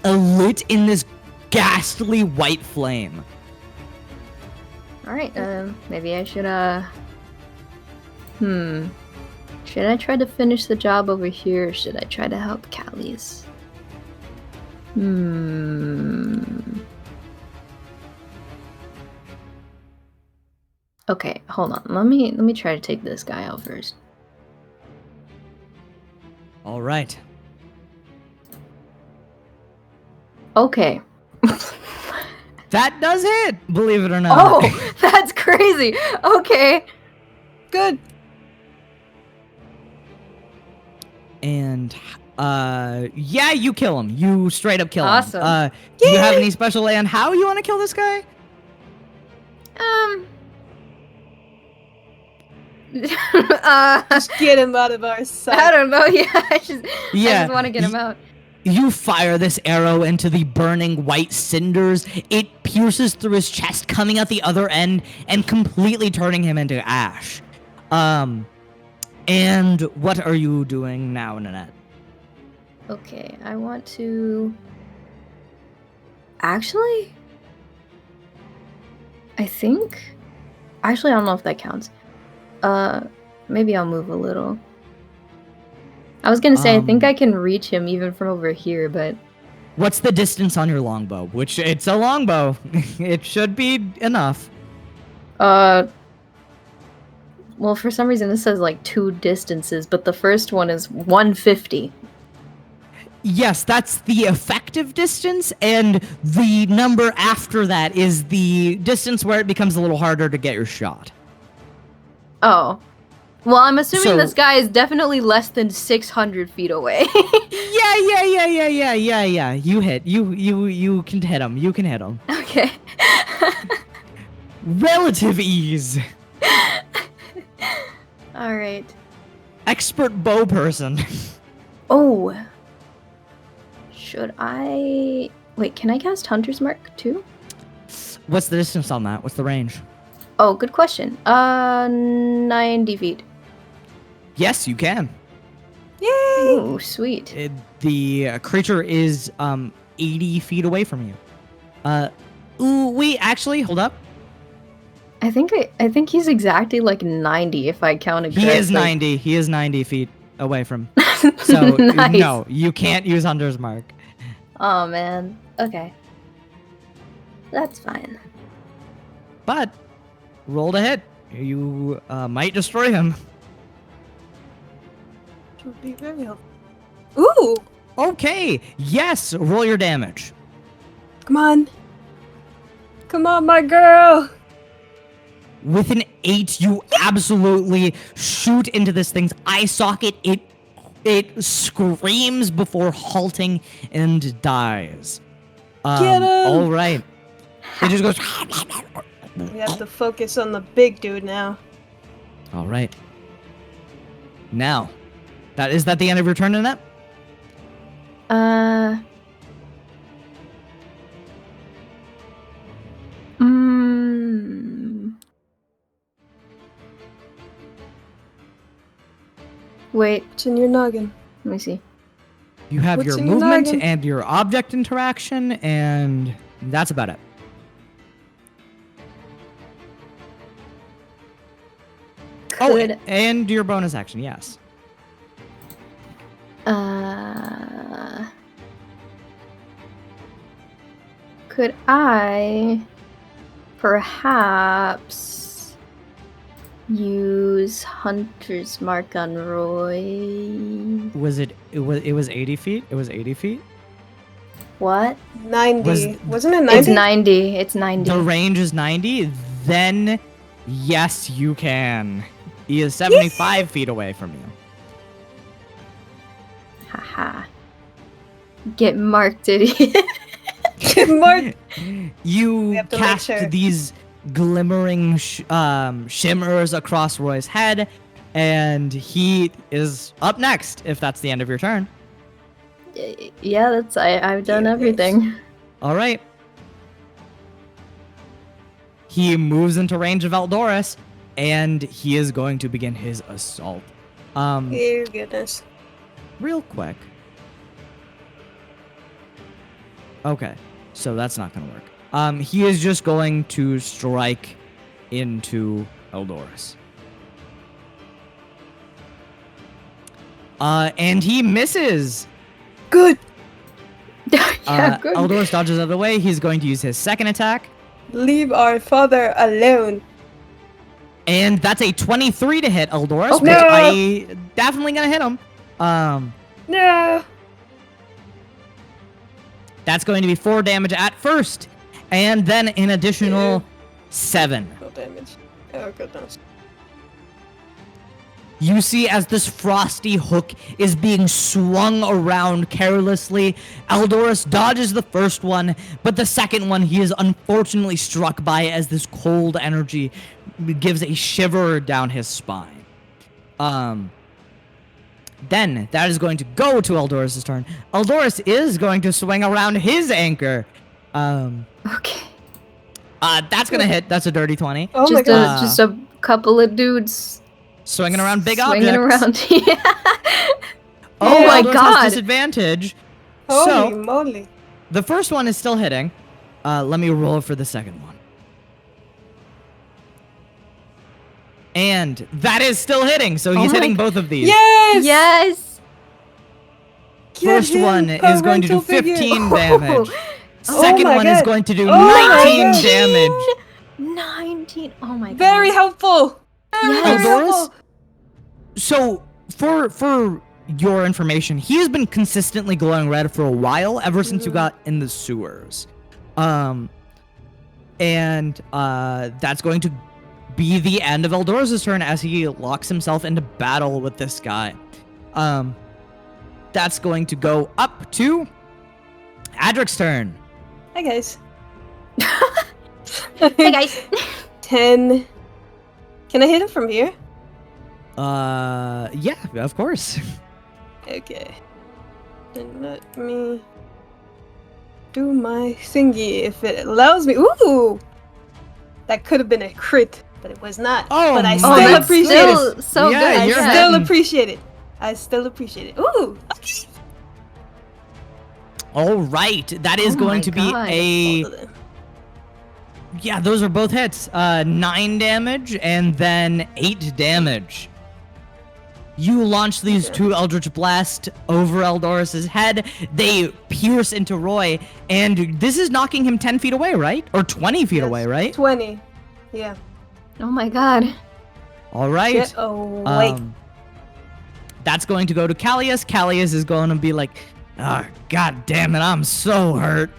lit in this ghastly white flame. Alright, maybe I should, should I try to finish the job over here, or should I try to help Callias? Okay, hold on. Let me try to take this guy out first. All right. Okay. That does hit, believe it or not. Oh, that's crazy. Okay. Good. And yeah, you kill him. You straight up kill him. Awesome. Do you have any special way on how you want to kill this guy? Just get him out of our sight. I don't know. Yeah, I just want to get him y- out. You fire this arrow into the burning white cinders. It pierces through his chest, coming out the other end and completely turning him into ash. And what are you doing now, Nanette? Okay, I want to. Actually, I think. Actually, I don't know if that counts. Maybe I'll move a little. I was gonna say I think I can reach him even from over here, but What's the distance on your longbow? Which it's a longbow. It should be enough. well, for some reason this says like 2 distances, but the first one is 150. Yes, that's the effective distance, and the number after that is the distance where it becomes a little harder to get your shot. Oh. Well, I'm assuming So- this guy is definitely less than 600 feet away. Yeah. You hit. You can hit him. You can hit him. Okay. Relative ease. Alright. Expert bow person. Oh. Should I... Wait, can I cast Hunter's Mark too? What's the distance on that? What's the range? Oh, good question. 90 feet. Yes, you can. Yay! Ooh, sweet. The creature is 80 feet away from you. Ooh, wait, actually, hold up. I think he's exactly like 90 if I counted He correctly. is 90. He is 90 feet away from. So Nice. no, you can't use Hunter's Mark. Oh man. Okay. That's fine. But roll to hit. You might destroy him. Would be very helpful. Ooh! Okay. Yes. Roll your damage. Come on. Come on, my girl! With an 8, you absolutely shoot into this thing's eye socket. It screams before halting and dies. Get him! All right. It just goes. We have to focus on the big dude now. All right. Now, is that the end of your turn, Annette? Wait, What's in your noggin? let me see. You have What's your in your movement noggin? and your object interaction, and that's about it. Could, Oh, and your bonus action, yes. could I perhaps use Hunter's Mark on Roy? Was it was 80 feet? It was 80 feet? What? 90. Wasn't it 90? It's 90. It's 90. The range is 90? Then, yes, you can. He is 75 feet away from you. Haha. Get marked, idiot. Mark. You have to make cast sure. these glimmering shimmers across Roy's head, and he is up next, if that's the end of your turn. Yeah, I've done Yeah, everything. All right. He moves into range of Eldorus, and he is going to begin his assault. Oh, goodness. Real quick. Okay, so that's not going to work. He is just going to strike into Eldorus. And he misses. Good. Yeah, good. Eldorus dodges out of the way. He's going to use his second attack. Leave our father alone. And that's a 23 to hit Eldorus, Okay. which No. I definitely gonna hit him. No. That's going to be 4 damage at first, and then an additional 7. No damage. Oh goodness. You see as this frosty hook is being swung around carelessly, Eldorus dodges the first one, but the second one he is unfortunately struck by as this cold energy gives a shiver down his spine. Then that is going to go to Eldorus' turn. Eldorus is going to swing around his anchor. Okay. That's gonna hit. That's a dirty 20. Oh my god. Just a couple of dudes Swinging around big swinging objects. around. Yeah. Oh my Eldorus God. has disadvantage. Holy So moly. the first one is still hitting. Let me roll for the second one. And that is still hitting, so he's my hitting both of these. Yes! Yes. Get First him one a is going to do rental figure. 15 damage. Oh Second my one is God. going to do Oh my 19 God. damage. 19. Oh my god. Very helpful. Yes. Very Eldorus? helpful. So, for your information, he has been consistently glowing red for a while, ever since you got in the sewers. And that's going to be the end of Eldorus' turn as he locks himself into battle with this guy. That's going to go up to Adric's turn. Hi guys. Hey guys. 10. Can I hit him from here? Yeah, of course. Okay. Then let me do my thingy if it allows me. Ooh! That could have been a crit, but it was not. Oh but I my still God. appreciate Still it. so Yeah, good. I you're still hitting. appreciate it. I still appreciate it. Ooh! Okay. All right, that is Oh going my to be God. a... Both of them. Yeah, those are both hits. 9 damage and then 8 damage. You launch these Okay. 2 Eldritch Blast over Eldorus' head. They pierce into Roy, and this is knocking him 10 feet away, right? Or 20 feet Yes. away, right? 20. Yeah. Oh my god. All right. Get away. That's going to go to Callius. Callius is going to be like, God damn it, I'm so hurt.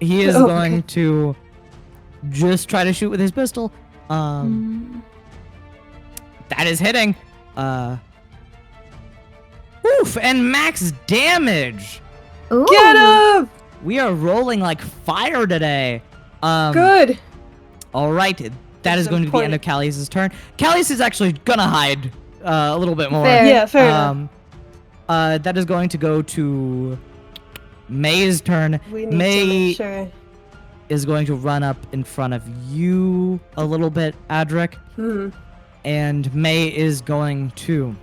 He is Okay. going to just try to shoot with his pistol. That is hitting. Oof, and max damage. Ooh. Get him! We are rolling like fire today. Good. All right, that is That's going to be the end of important. Callius' turn. Callius is actually gonna hide a little bit more. Fair. Yeah, fair enough. That is going to go to May's turn. We need to May make sure. is going to run up in front of you a little bit, Adric. And May is going to...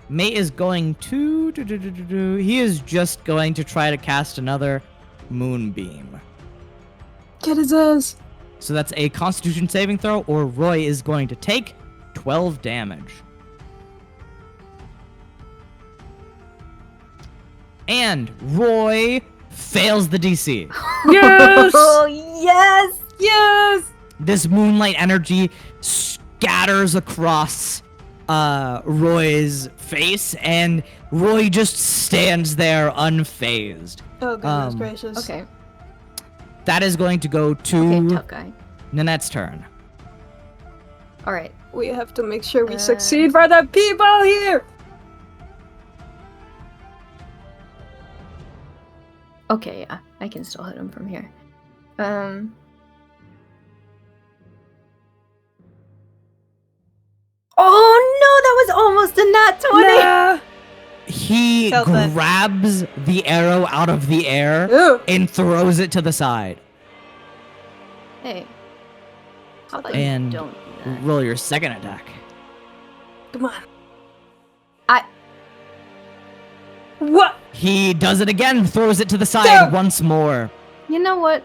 He is just going to try to cast another Moonbeam. Get his ass. So that's a Constitution saving throw, or Roy is going to take 12 damage. And Roy fails the DC. Yes! Oh yes. Yes! This moonlight energy scatters across Roy's face, and Roy just stands there unfazed. Oh, goodness gracious. Okay. That is going to go Okay, to tough guy. Nanette's turn. All right. We have to make sure we succeed for the people here! Okay, yeah, I can still hit him from here. Oh no, that was almost a nat 20. Nah. He Felt that. grabs the arrow out of the air Ew. and throws it to the side. Hey. How about And you don't do that? roll your second attack. Come on. I What? He does it again, throws it to the side Damn. once more. You know what?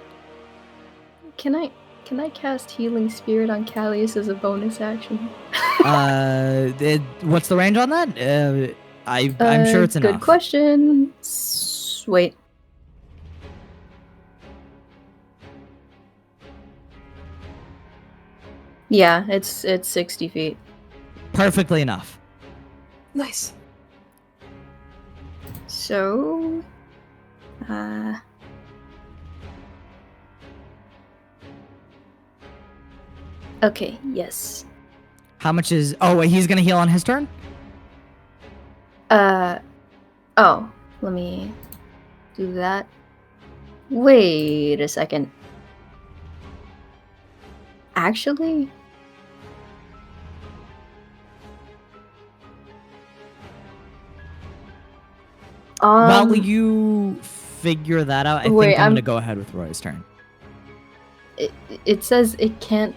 Can I cast Healing Spirit on Callius as a bonus action? What's the range on that? I'm sure it's enough. Good question. Wait. Yeah, it's 60 feet. Perfectly enough. Nice. So, okay, yes. How much is... Oh, wait, he's gonna heal on his turn? Oh, let me do that. Wait a second. Actually, While you figure that out, I wait, think I'm I'm- gonna go ahead with Roy's turn. it says it can't.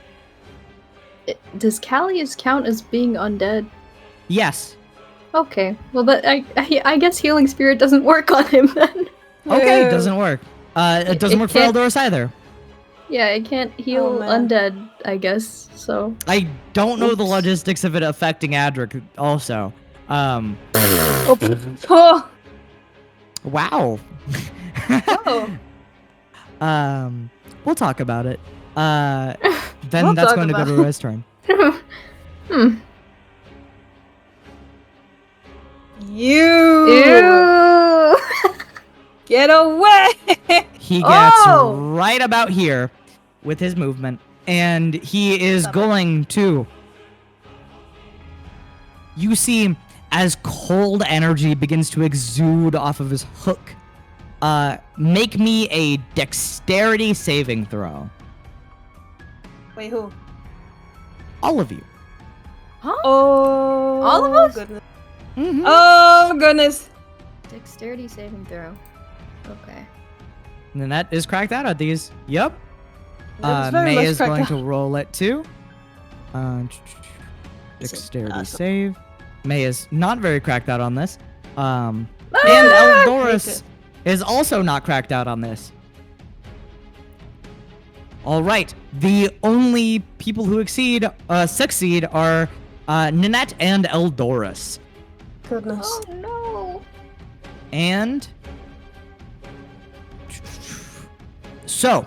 Does Callius count as being undead? Yes. Okay, well, but I guess healing spirit doesn't work on him then. Okay, Yeah. doesn't work. It doesn't it work for can't- Eldoris either. Yeah, it can't heal man. undead, I guess. So. I don't know the Oops. logistics of it affecting Adric also. Oh. Wow. Oh. We'll talk about it. Then We'll that's talk going to go about to Roy's turn. You. Ew! Get away. He gets Oh! right about here with his movement, and he is going to... You see, as cold energy begins to exude off of his hook, make me a dexterity saving throw. Wait, who? All of you. Oh. All of us? Goodness. Mm-hmm. Oh goodness. Dexterity saving throw. Okay. Nanette is cracked out at these. Yep. That was very May much is cracked going out. to roll it too. Dexterity Awesome. save. May is not very cracked out on this. And Ah! Eldoris is also not cracked out on this. All right. The only people who succeed are Nanette and Eldoris. Goodness. Oh no! And so,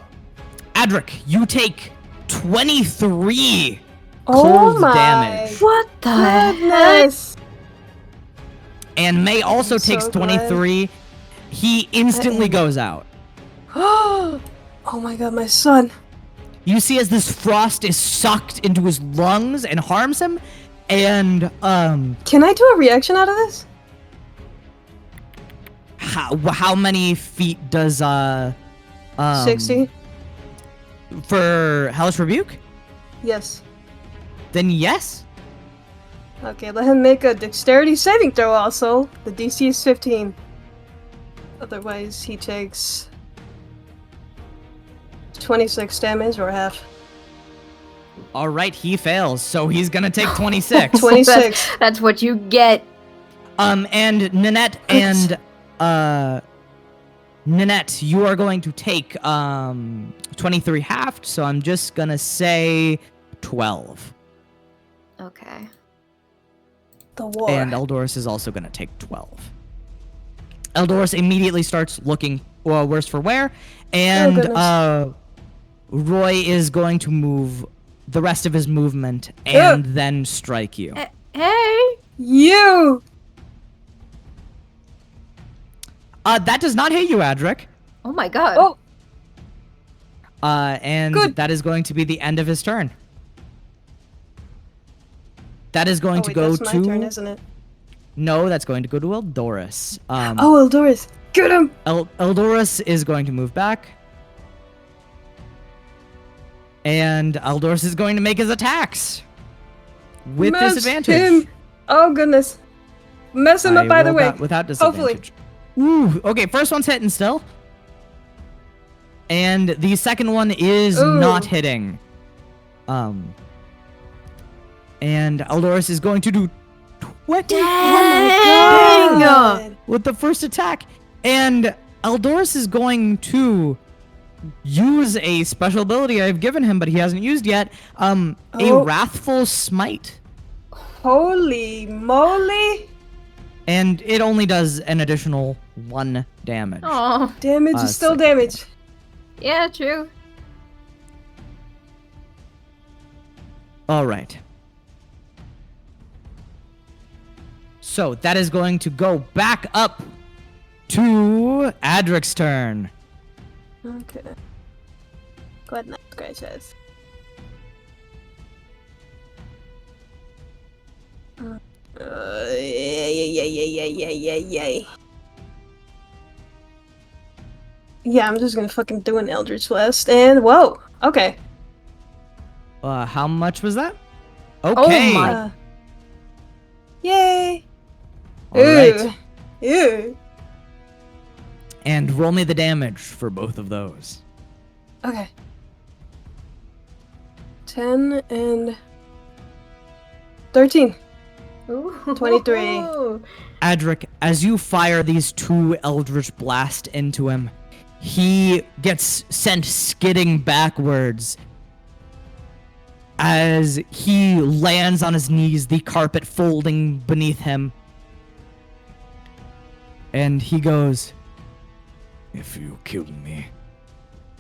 Adric, you take 23 cold damage. What the heck? Goodness. And May also I'm takes so glad. 23. He instantly goes out. Oh my god, my son. You see as this frost is sucked into his lungs and harms him, and Can I do a reaction out of this? how many feet does 60? for Hellish Rebuke? Yes. Then yes. Okay, let him make a dexterity saving throw also. The DC is 15. Otherwise, he takes 26 damage or half. All right, he fails, so he's gonna take 26. 26. That's what you get. And Nanette and Nanette, you are going to take 23 halved, so I'm just gonna say 12. Okay. The war. And Eldoris is also gonna take 12. Eldoris immediately starts looking worse for wear, and goodness. Roy is going to move the rest of his movement and then strike you. Hey! You! That does not hit you, Adric. Oh my god. Oh! And Good. that is going to be the end of his turn. That is going Oh, to wait, go that's to... my turn, isn't it? No, that's going to go to Eldoris. Oh, Eldoris. Get him! Eldoris is going to move back. And Eldoris is going to make his attacks. With Mess disadvantage. him. Oh, goodness. Mess him I up, by the rolled way. that without Hopefully. disadvantage. Ooh, okay, first one's hitting still. And the second one is Ooh. not hitting. And Eldoris is going to do 20 Oh my God. with the first attack. And Eldoris is going to use a special ability I've given him, but he hasn't used yet. A Oh. Wrathful Smite. Holy moly! And it only does an additional 1 damage. Oh, Damage is still sick. damage. yeah, true. All right. So that is going to go back up to Adric's turn. Okay. Go ahead and ask, guys. Yay. Yeah, I'm just gonna fucking do an Eldritch Blast, and whoa, okay. How much was that? Okay. my- Yay! All right. Ew. And roll me the damage for both of those. Okay. 10 and 13. Ooh. 23. Adric, as you fire these two Eldritch Blast into him, he gets sent skidding backwards. As he lands on his knees, the carpet folding beneath him. And he goes, If you kill me,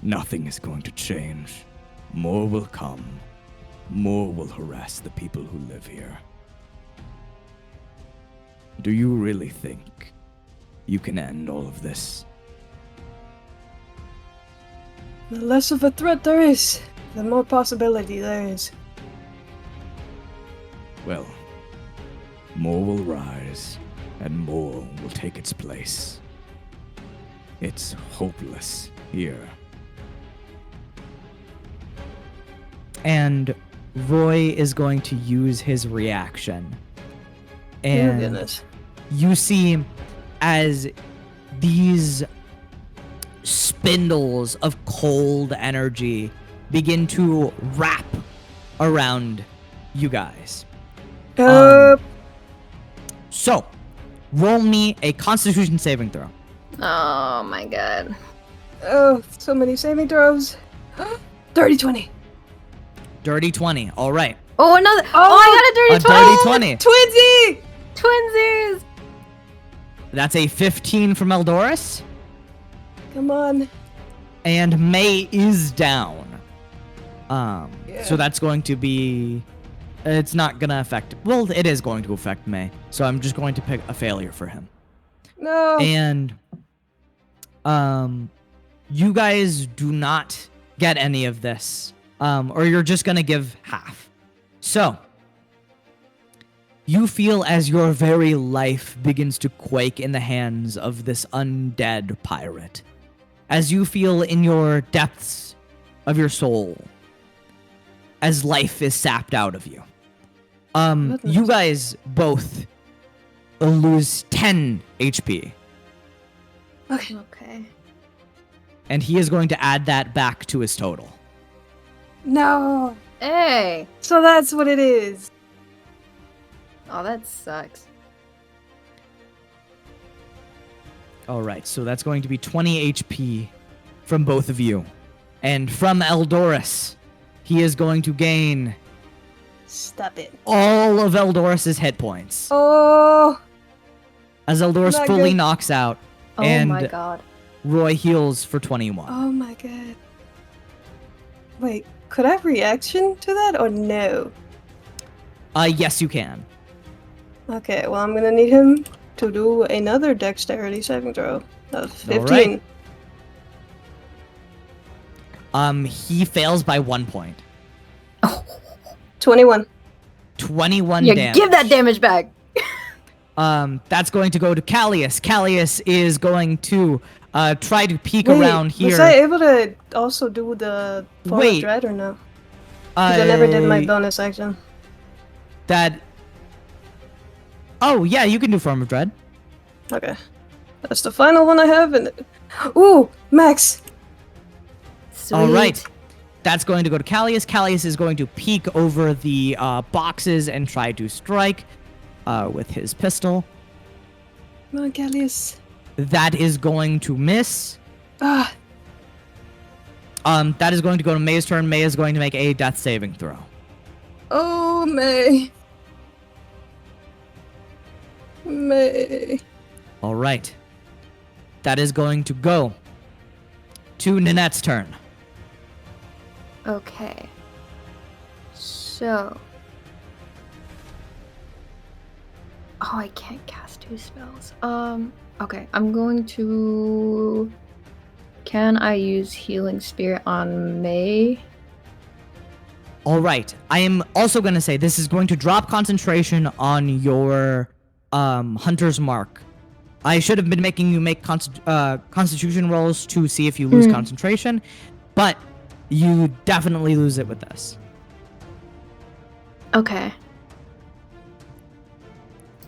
nothing is going to change. More will come. More will harass the people who live here. Do you really think you can end all of this? The less of a threat there is, the more possibility there is. Well, more will rise, and more will take its place. It's hopeless here. and Roy is going to use his reaction. Oh And goodness. you see as these spindles of cold energy begin to wrap around you guys. So, roll me a Constitution saving throw. Oh my god. Oh, so many saving throws. Dirty 20. Dirty 20. All right. Oh, another. Oh, A I got a dirty 20. dirty 20. Twinsy! Twinsies. That's a 15 from Eldoris. Come on. And May is down. Yeah. So that's going to be... It's not going to affect... Well, it is going to affect May. So I'm just going to pick a failure for him. No. And you guys do not get any of this. Or you're just going to give half. So you feel as your very life begins to quake in the hands of this undead pirate. As you feel in your depths of your soul, as life is sapped out of you. You guys both lose 10 HP. Okay. Okay. And he is going to add that back to his total. No. Hey. So that's what it is. Oh, that sucks. Alright, so that's going to be 20 HP from both of you. And from Eldoris, he is going to gain Stop it. all of Eldoris's hit points. Oh. As Eldoris Not fully good. knocks out, Oh and my god. Roy heals for 21. Oh my god. Wait, could I have reaction to that or no? Yes, you can. Okay, well I'm gonna need him to do another dexterity saving throw of 15. Right. He fails by 1 point. 21. 21 Yeah, damage. give that damage back. That's going to go to Callius. Callius is going to try to peek Wait, around here. was I able to also do the form Wait. of dread or no? Because I never did my bonus action. That. Oh yeah, you can do Form of Dread. Okay. That's the final one I have, and ooh, Max! Sweet. All right. That's going to go to Callius. Callius is going to peek over the boxes and try to strike with his pistol. Come on, Callius. That is going to miss. Ah, That is going to go to May's turn. May is going to make a death saving throw. oh, May. May. All right. That is going to go to Ninette's turn. Okay. So. Oh, I can't cast 2 spells. Okay, I'm going to. Can I use Healing Spirit on May? All right. I am also going to say this is going to drop concentration on your hunter's mark. I should have been making you make constitution rolls to see if you lose concentration, but you definitely lose it with this. Okay.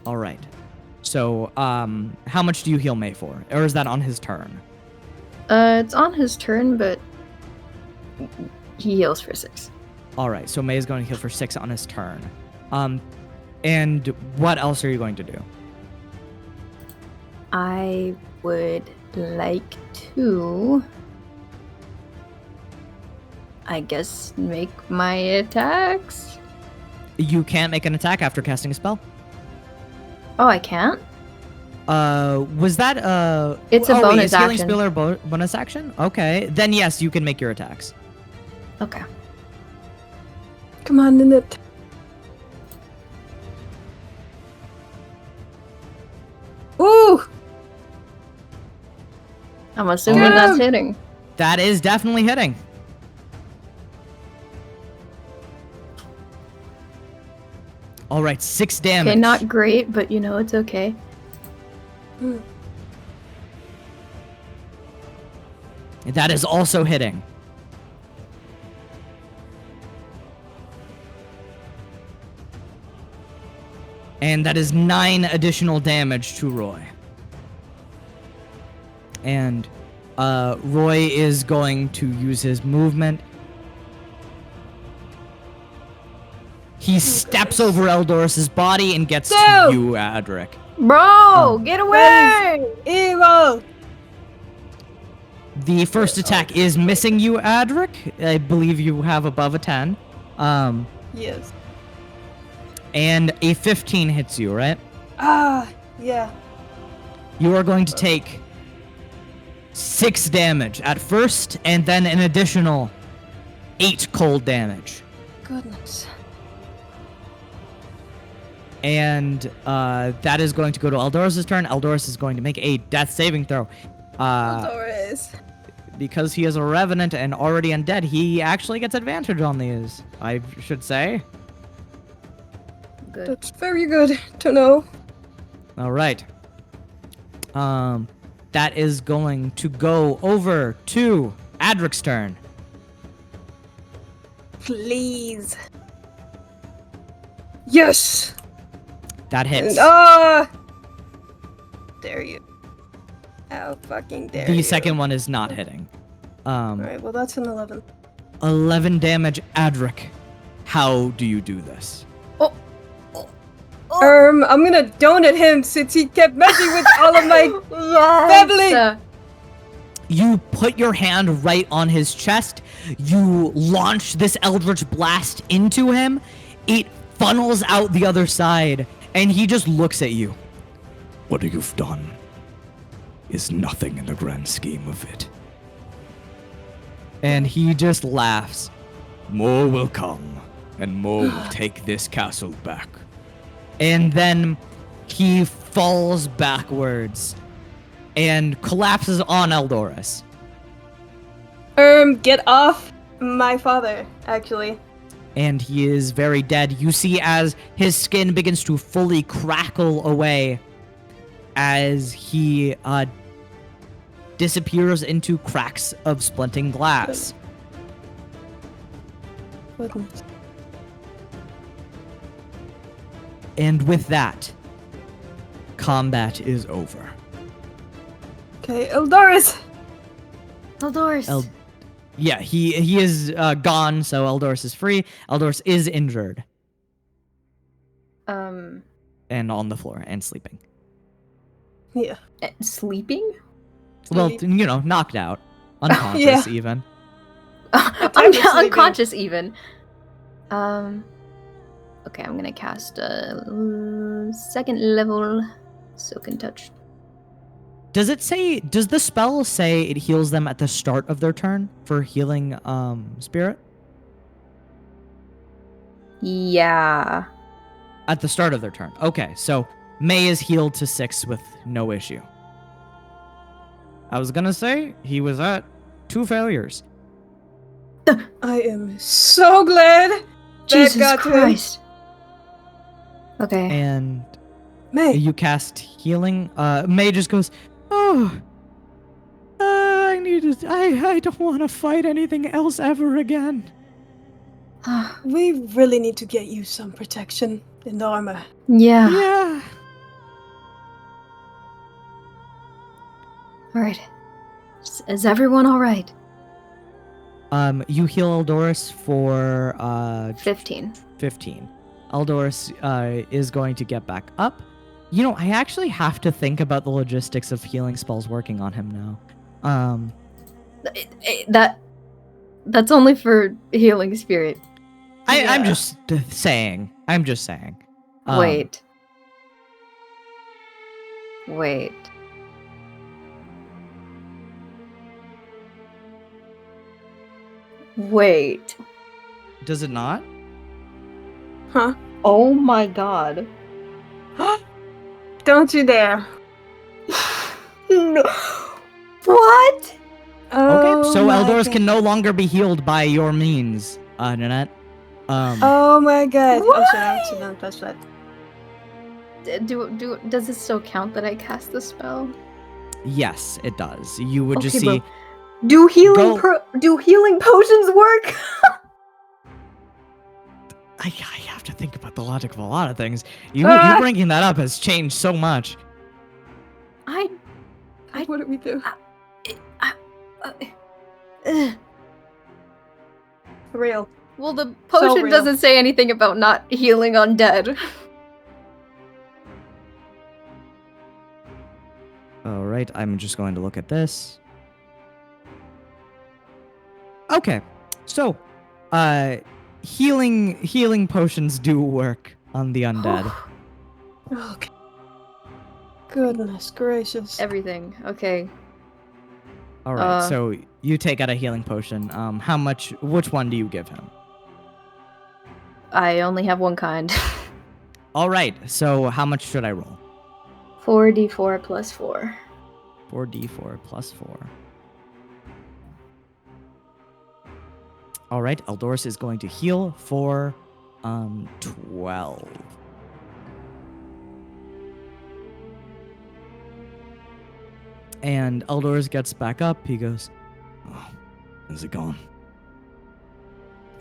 All right. So, how much do you heal May for? Or is that on his turn? It's on his turn, but he heals for 6. All right. So May is going to heal for 6 on his turn. And what else are you going to do? I would like to, I guess, make my attacks. You can't make an attack after casting a spell. Oh, I can't? Was that It's a wait, bonus is healing action. spell or bonus action? Okay, then yes, you can make your attacks. Okay. Come on, Ninette. Ooh! I'm assuming Alright. that's hitting. That is definitely hitting. All right, 6 damage. Okay, not great, but you know, it's okay. That is also hitting. And that is 9 additional damage to Roy. And Roy is going to use his movement. He steps over Eldorus's body and gets No! to you, Adric. Bro, get away! Evil! The first attack is missing you, Adric. I believe you have above a 10. Yes. And a 15 hits you, right? Ah, yeah. You are going to take 6 damage at first, and then an additional 8 cold damage. Goodness. And that is going to go to Eldorus' turn. Eldorus is going to make a death saving throw. Doris. Because he is a revenant and already undead, he actually gets advantage on these, I should say. Good. That's very good to know. All right. That is going to go over to Adric's turn. Please. Yes! That hits. Ah! Dare you. How fucking dare you. The second one is not hitting. Alright, well that's an 11. 11 damage, Adric. How do you do this? I'm gonna donate him since he kept messing with all of my family! You put your hand right on his chest. You launch this Eldritch Blast into him. It funnels out the other side, and he just looks at you. What you've done is nothing in the grand scheme of it. And he just laughs. More will come, and more will take this castle back. And then he falls backwards and collapses on Eldorus. Get off my father, actually. And he is very dead. You see as his skin begins to fully crackle away as he disappears into cracks of splinting glass. Goodness. And with that, combat is over. Okay, Eldoris! Eldorus. Yeah, he is gone, so Eldorus is free. Eldorus is injured and on the floor and sleeping. Yeah. Sleeping? Well, you know, knocked out, unconscious Yeah. even. I'm sleeping. unconscious even. Okay, I'm gonna cast a second level Soak and Touch. Does the spell say it heals them at the start of their turn for healing spirit? Yeah. At the start of their turn. Okay, so May is healed to 6 with no issue. I was gonna say he was at 2 failures. I am so glad that Jesus got to him. Christ. Okay. And May. you cast healing. May just goes, oh, I don't want to fight anything else ever again. We really need to get you some protection and armor. Yeah. Yeah. All right. Is everyone all right? You heal Eldoris for 15. 15. Eldoris is going to get back up. You know, I actually have to think about the logistics of healing spells working on him now. That's only for healing spirit. I'm just saying. I'm just saying. Wait. Does it not? Huh? Oh my god. Don't you dare. No. What? Okay, so my Eldoris God. can no longer be healed by your means, Nanette. Oh my god. What? Oh shit, don't touch that. Does it still count that I cast the spell? Yes, it does. You would just Okay, see. but do healing Go- do healing potions work? I have to think about the logic of a lot of things. You bringing that up has changed so much. What do we do? Real. Well, the potion real. doesn't say anything about not healing undead. All right, I'm just going to look at this. Okay, so, healing potions do work on the undead. Okay. Goodness gracious. Everything. Okay. All right, so you take out a healing potion. How much? Which one do you give him? I only have one kind. All right, so how much should I roll? 4d4 plus 4. 4d4 plus 4. All right, Eldoris is going to heal for 12. And Eldoris gets back up. He goes, oh, is it gone?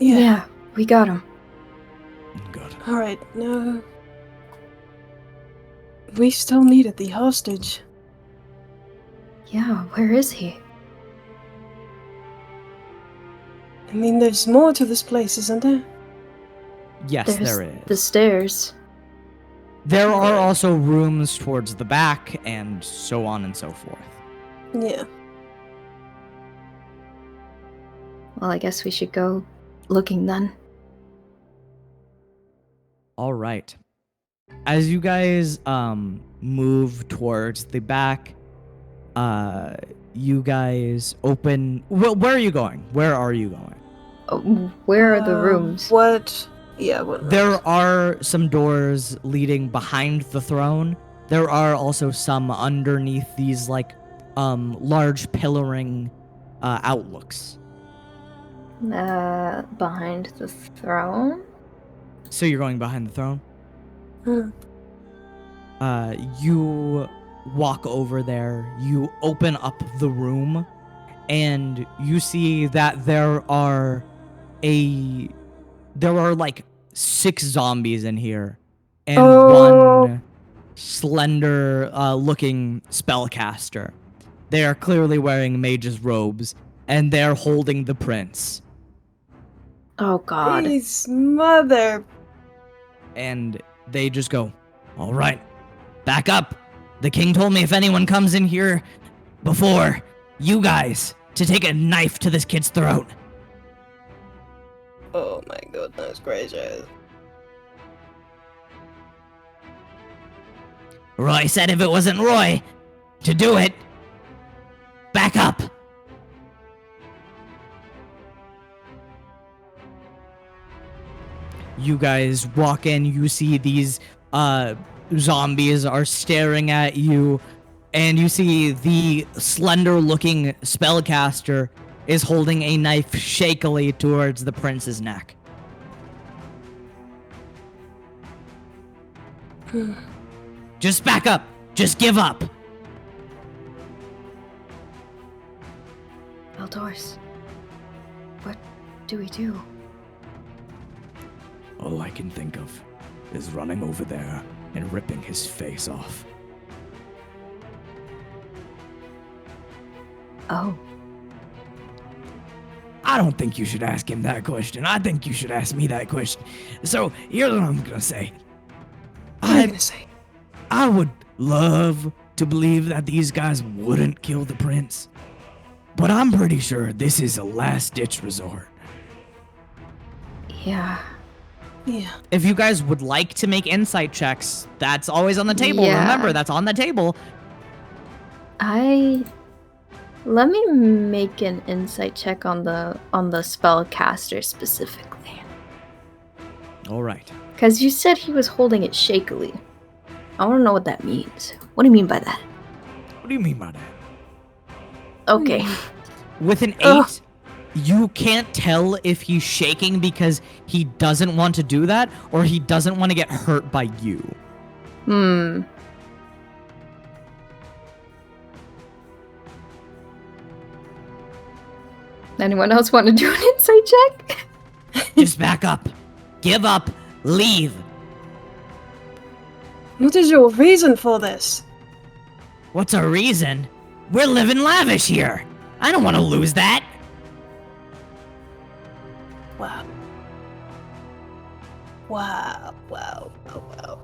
Yeah, we got him. Good. Alright, no. We still needed the hostage. Yeah, where is he? I mean, there's more to this place, isn't there? Yes, There's there is. the stairs. There are also rooms towards the back and so on and so forth. Yeah. Well, I guess we should go looking then. All right. As you guys move towards the back, you guys open. Well, where are you going? Where are you going? Where are the rooms? What? Yeah, what There rooms? are some doors leading behind the throne. There are also some underneath these large pillaring outlooks. Behind the throne? So you're going behind the throne? Hmm. You walk over there, you open up the room, and you see that there are like 6 zombies in here, and one slender looking spellcaster. They are clearly wearing mage's robes, and they're holding the prince. Oh god. His mother. And they just go, all right, back up. The king told me if anyone comes in here before you guys to take a knife to this kid's throat. Oh my goodness gracious. Roy said if it wasn't Roy to do it, back up. You guys walk in, you see these zombies are staring at you, And you see the slender-looking spellcaster is holding a knife shakily towards the prince's neck. Just back up. Just give up. Eldors, what do we do? All I can think of is running over there and ripping his face off. Oh, I don't think you should ask him that question. I think you should ask me that question. So, here's what I'm gonna say. What are you gonna say? I would love to believe that these guys wouldn't kill the prince, but I'm pretty sure this is a last-ditch resort. yeah. Yeah. If you guys would like to make insight checks, that's always on the table. Yeah. Remember, that's on the table. Let me make an insight check on the spellcaster specifically. All right. Because you said he was holding it shakily. I want to know what that means. What do you mean by that? What do you mean by that? Okay. With an 8, Ugh. you can't tell if he's shaking because he doesn't want to do that or he doesn't want to get hurt by you. Hmm. Anyone else want to do an insight check? Just back up. Give up. Leave. What is your reason for this? What's our reason? We're living lavish here. I don't want to lose that. Wow. Wow. Wow. Wow. Wow.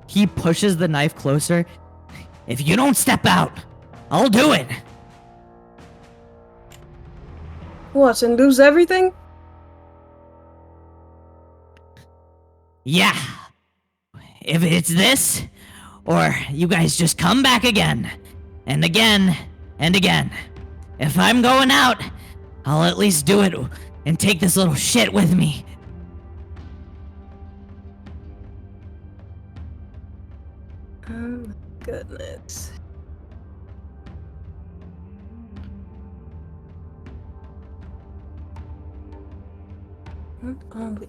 He pushes the knife closer. If you don't step out, I'll do it. What, and lose everything? Yeah. If it's this, or you guys just come back again, and again, and again. If I'm going out, I'll at least do it and take this little shit with me. Oh my goodness. What are we?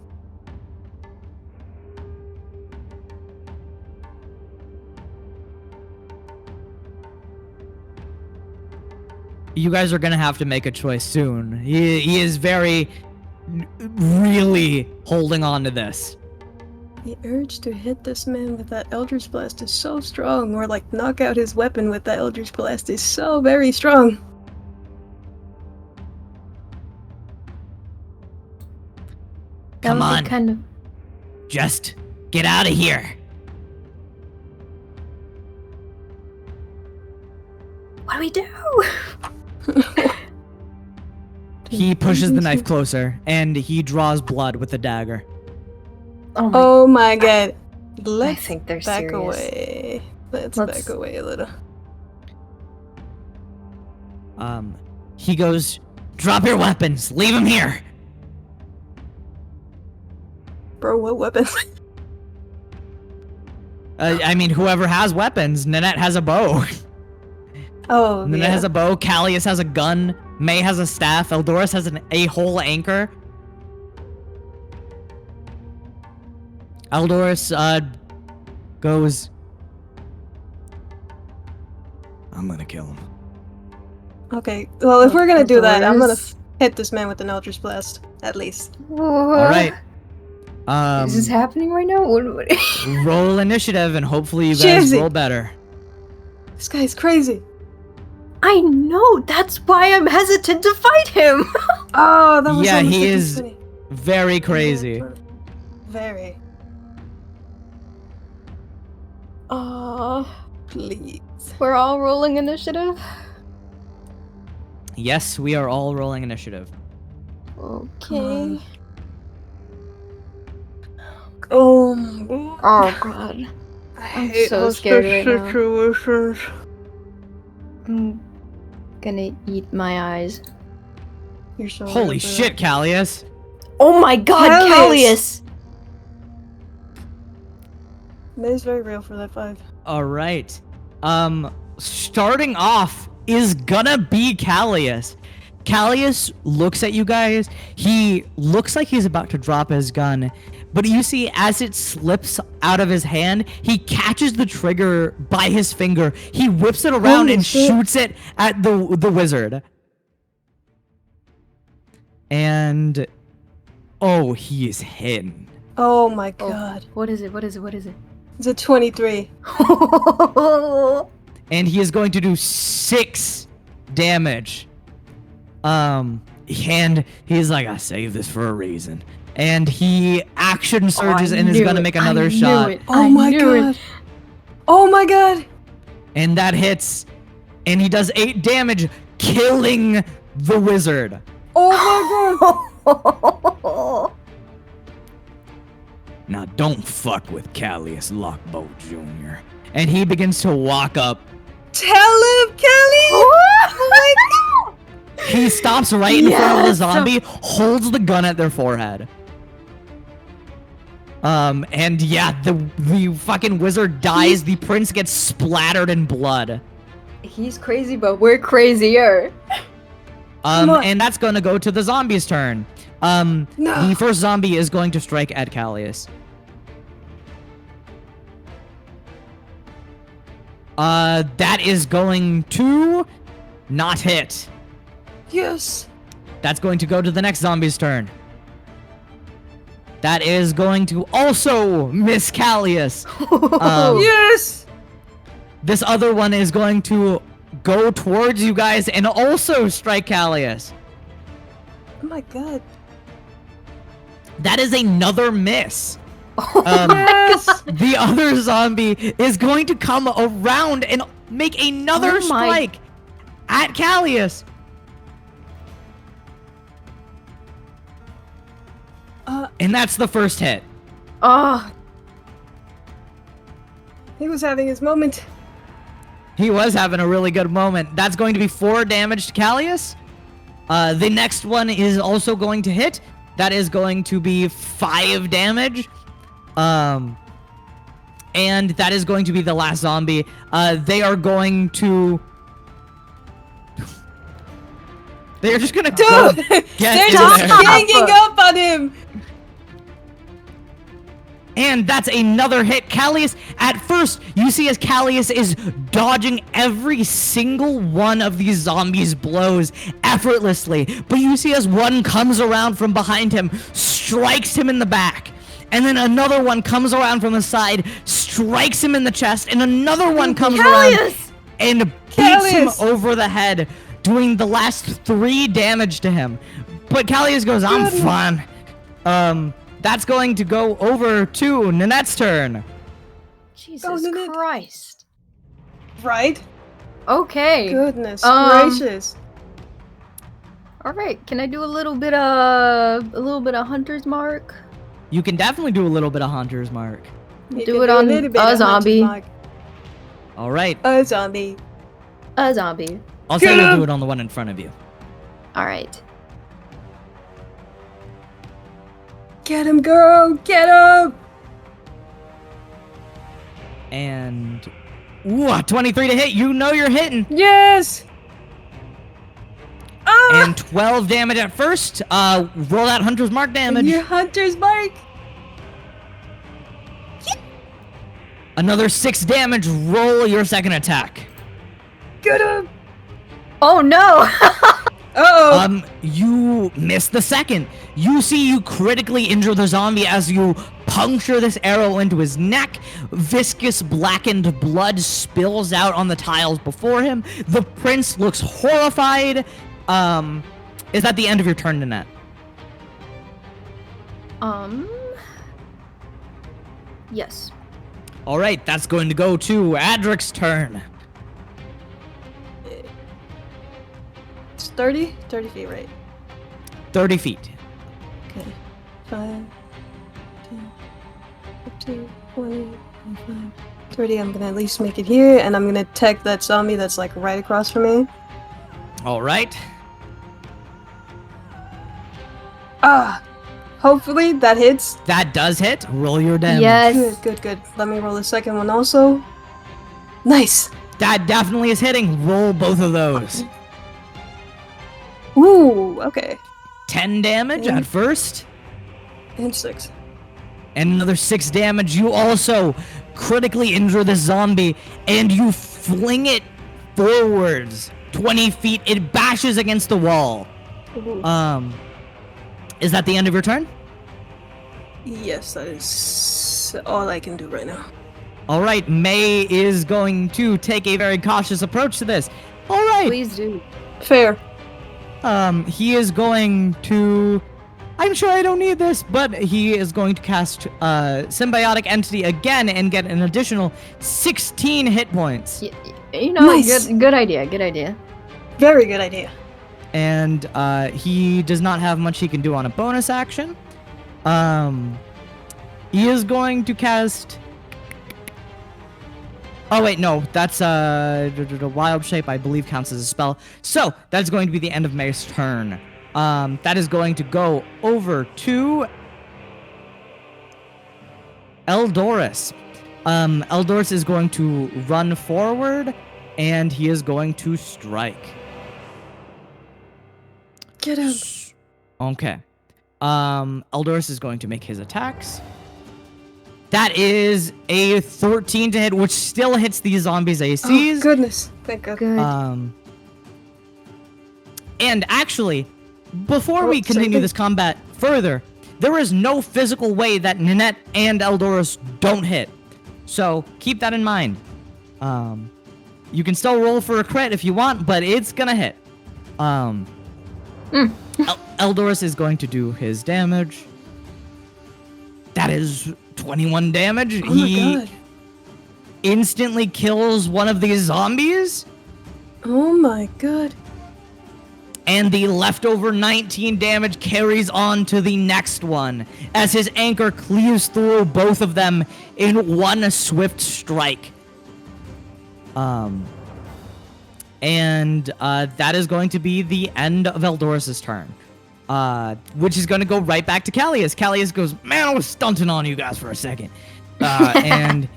You guys are gonna have to make a choice soon. He is really holding on to this. The urge to hit this man with that Eldritch Blast is so strong, or like knock out his weapon with that Eldritch Blast is so very strong. That Come would be on. kind of. Just get out of here. What do we do? He pushes the knife closer, and he draws blood with the dagger. Oh my. Oh my god. Let's think they're back serious. away. Let's back away a little. He goes, drop your weapons, leave him here. Bro, what weapons? I mean, whoever has weapons, Nanette has a bow. Oh, Nanette yeah. has a bow, Callius has a gun, May has a staff, Eldoris has a whole anchor. Eldoris, goes, I'm gonna kill him. Okay, well, if we're gonna do that, I'm gonna Eldorus. hit this man with an Eldritch Blast, at least. alright. Is this happening right now? Roll initiative, and hopefully you guys Shivsy. roll better. This guy's crazy. I know. That's why I'm hesitant to fight him. Oh, that was Yeah, so he freaking is funny. very crazy. Very. Oh, please. We're all rolling initiative. Yes, we are all rolling initiative. Okay. Oh my god. Oh god. I'm so scared right now. Situations. I'm gonna eat my eyes. You're so Holy right for shit, Callius. Oh my god, Callius! Callius! That is very real for that 5. All right. Starting off is gonna be Callius. Callius looks at you guys. He looks like he's about to drop his gun, but you see as it slips out of his hand, he catches the trigger by his finger. He whips it around Holy and shit. shoots it at the wizard. And oh, he is hidden. Oh my Oh, god. what is it? What is it? What is it? It's a 23. And he is going to do 6 damage. And he's like, I saved this for a reason. And he action surges and is gonna make another shot. Oh my god. Oh my god. And that hits. And he does 8 damage, killing the wizard. Oh my god. Now don't fuck with Callius Lockbolt Jr. And he begins to walk up. Tell him, Kelly. Oh my god. He stops right in front of the Yes! zombie, holds the gun at their forehead. And yeah, the fucking wizard dies. The prince gets splattered in blood. He's crazy, but we're crazier. Come on. And that's gonna go to the zombie's turn. No. The first zombie is going to strike at Callius. That is going to not hit. Yes. That's going to go to the next zombie's turn. That is going to also miss Callius. Yes. This other one is going to go towards you guys and also strike Callius. Oh my god. That is another miss. Yes. The other zombie is going to come around and make another Oh my- strike at Callius. And that's the first hit. Oh, He was having his moment. He was having a really good moment. That's going to be 4 damage to Callius. The next one is also going to hit. That is going to be 5 damage. And that is going to be the last zombie. They are going to... They're just gonna go Dude, get they're in just there. ganging up on him. And that's another hit. Callius, at first, you see as Callius is dodging every single one of these zombies' blows effortlessly. But you see as one comes around from behind him, strikes him in the back. And then another one comes around from the side, strikes him in the chest. And another one comes around Callius! and beats him Callius! over the head, doing the last 3 damage to him. But Callius goes, I'm Goodness. fine. That's going to go over to Nanette's turn. Jesus Nanette. Christ. Right? Okay. Goodness Um, gracious. All right. Can I do a little bit of Hunter's Mark? You can definitely do a little bit of Hunter's Mark. You do can it on little bit a of zombie. Hunter's All right. Mark. A zombie. A zombie. I'll say Get you'll him! do it on the one in front of you. All right. Get him, girl. Get him. And... Ooh, 23 to hit. You know you're hitting. Yes. Ah! And 12 damage at first. Roll that Hunter's Mark damage. Your Hunter's Mark. Another 6 damage. Roll your second attack. Get him. Oh no! Uh-oh. You miss the second. You see you critically injure the zombie as you puncture this arrow into his neck. Viscous blackened blood spills out on the tiles before him. The prince looks horrified. Is that the end of your turn, Nanette? Yes. All right, that's going to go to Adric's turn. It's 30? 30 feet, right? 30 feet. Okay. 5, 10, 15, 20, 25, 30. I'm gonna at least make it here, and I'm gonna attack that zombie that's like right across from me. All right. Ah! Hopefully that hits. That does hit. Roll your damage. Yes. Good, good, good. Let me roll the second one also. Nice. That definitely is hitting. Roll both of those. Ooh, okay. 10 damage at first, And 6. and another 6 damage. You also critically injure the zombie, and you fling it forwards 20 feet. It bashes against the wall. Ooh. Is that the end of your turn? Yes, that is all I can do right now. All right, May is going to take a very cautious approach to this. All right. Please do. Fair. He is going to... I'm sure I don't need this, but he is going to cast Symbiotic Entity again and get an additional 16 hit points. You know, Nice. good idea, good idea. Very good idea. And he does not have much he can do on a bonus action. He is going to cast... Oh wait, no, that's the Wild Shape, I believe, counts as a spell. So that's going to be the end of May's turn. That is going to go over to Eldoris. Eldoris is going to run forward, and he is going to strike. Get him. Okay. Eldoris is going to make his attacks. That is a 13 to hit, which still hits these zombies' ACs. Oh, goodness. Thank God. Good. And actually, before Oh, we continue something- this combat further, there is no physical way that Ninette and Eldoris don't hit. So keep that in mind. You can still roll for a crit if you want, but it's gonna hit. Eldoris is going to do his damage. That is 21 damage. Oh my God. Instantly kills one of these zombies. Oh my God. And the leftover 19 damage carries on to the next one as his anchor cleaves through both of them in one swift strike. And that is going to be the end of Eldoris' turn. Which is going to go right back to Callius. Callius goes, man, I was stunting on you guys for a second. And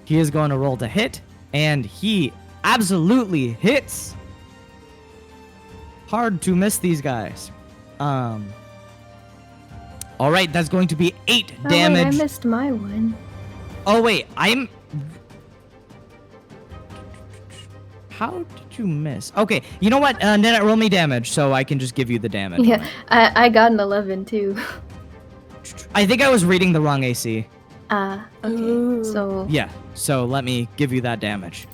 he is going to roll to hit, and he absolutely hits. Hard to miss these guys. All right, that's going to be 8 Oh, damage. wait, I missed my one. Oh wait, How did you miss? Okay, you know what? Nanette, roll me damage so I can just give you the damage. Yeah, I got an 11 too. I think I was reading the wrong AC. Okay. Ooh. So Yeah, so let me give you that damage.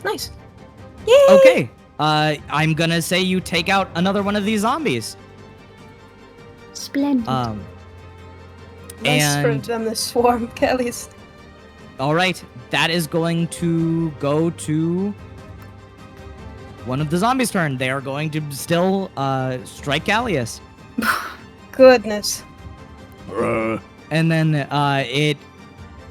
Nice. Okay, I'm gonna say you take out another one of these zombies. splendid. Nice for And them to swarm Kelly's. all right, that is going to go to one of the zombies' turn. They are going to still strike Callius. Goodness. And then it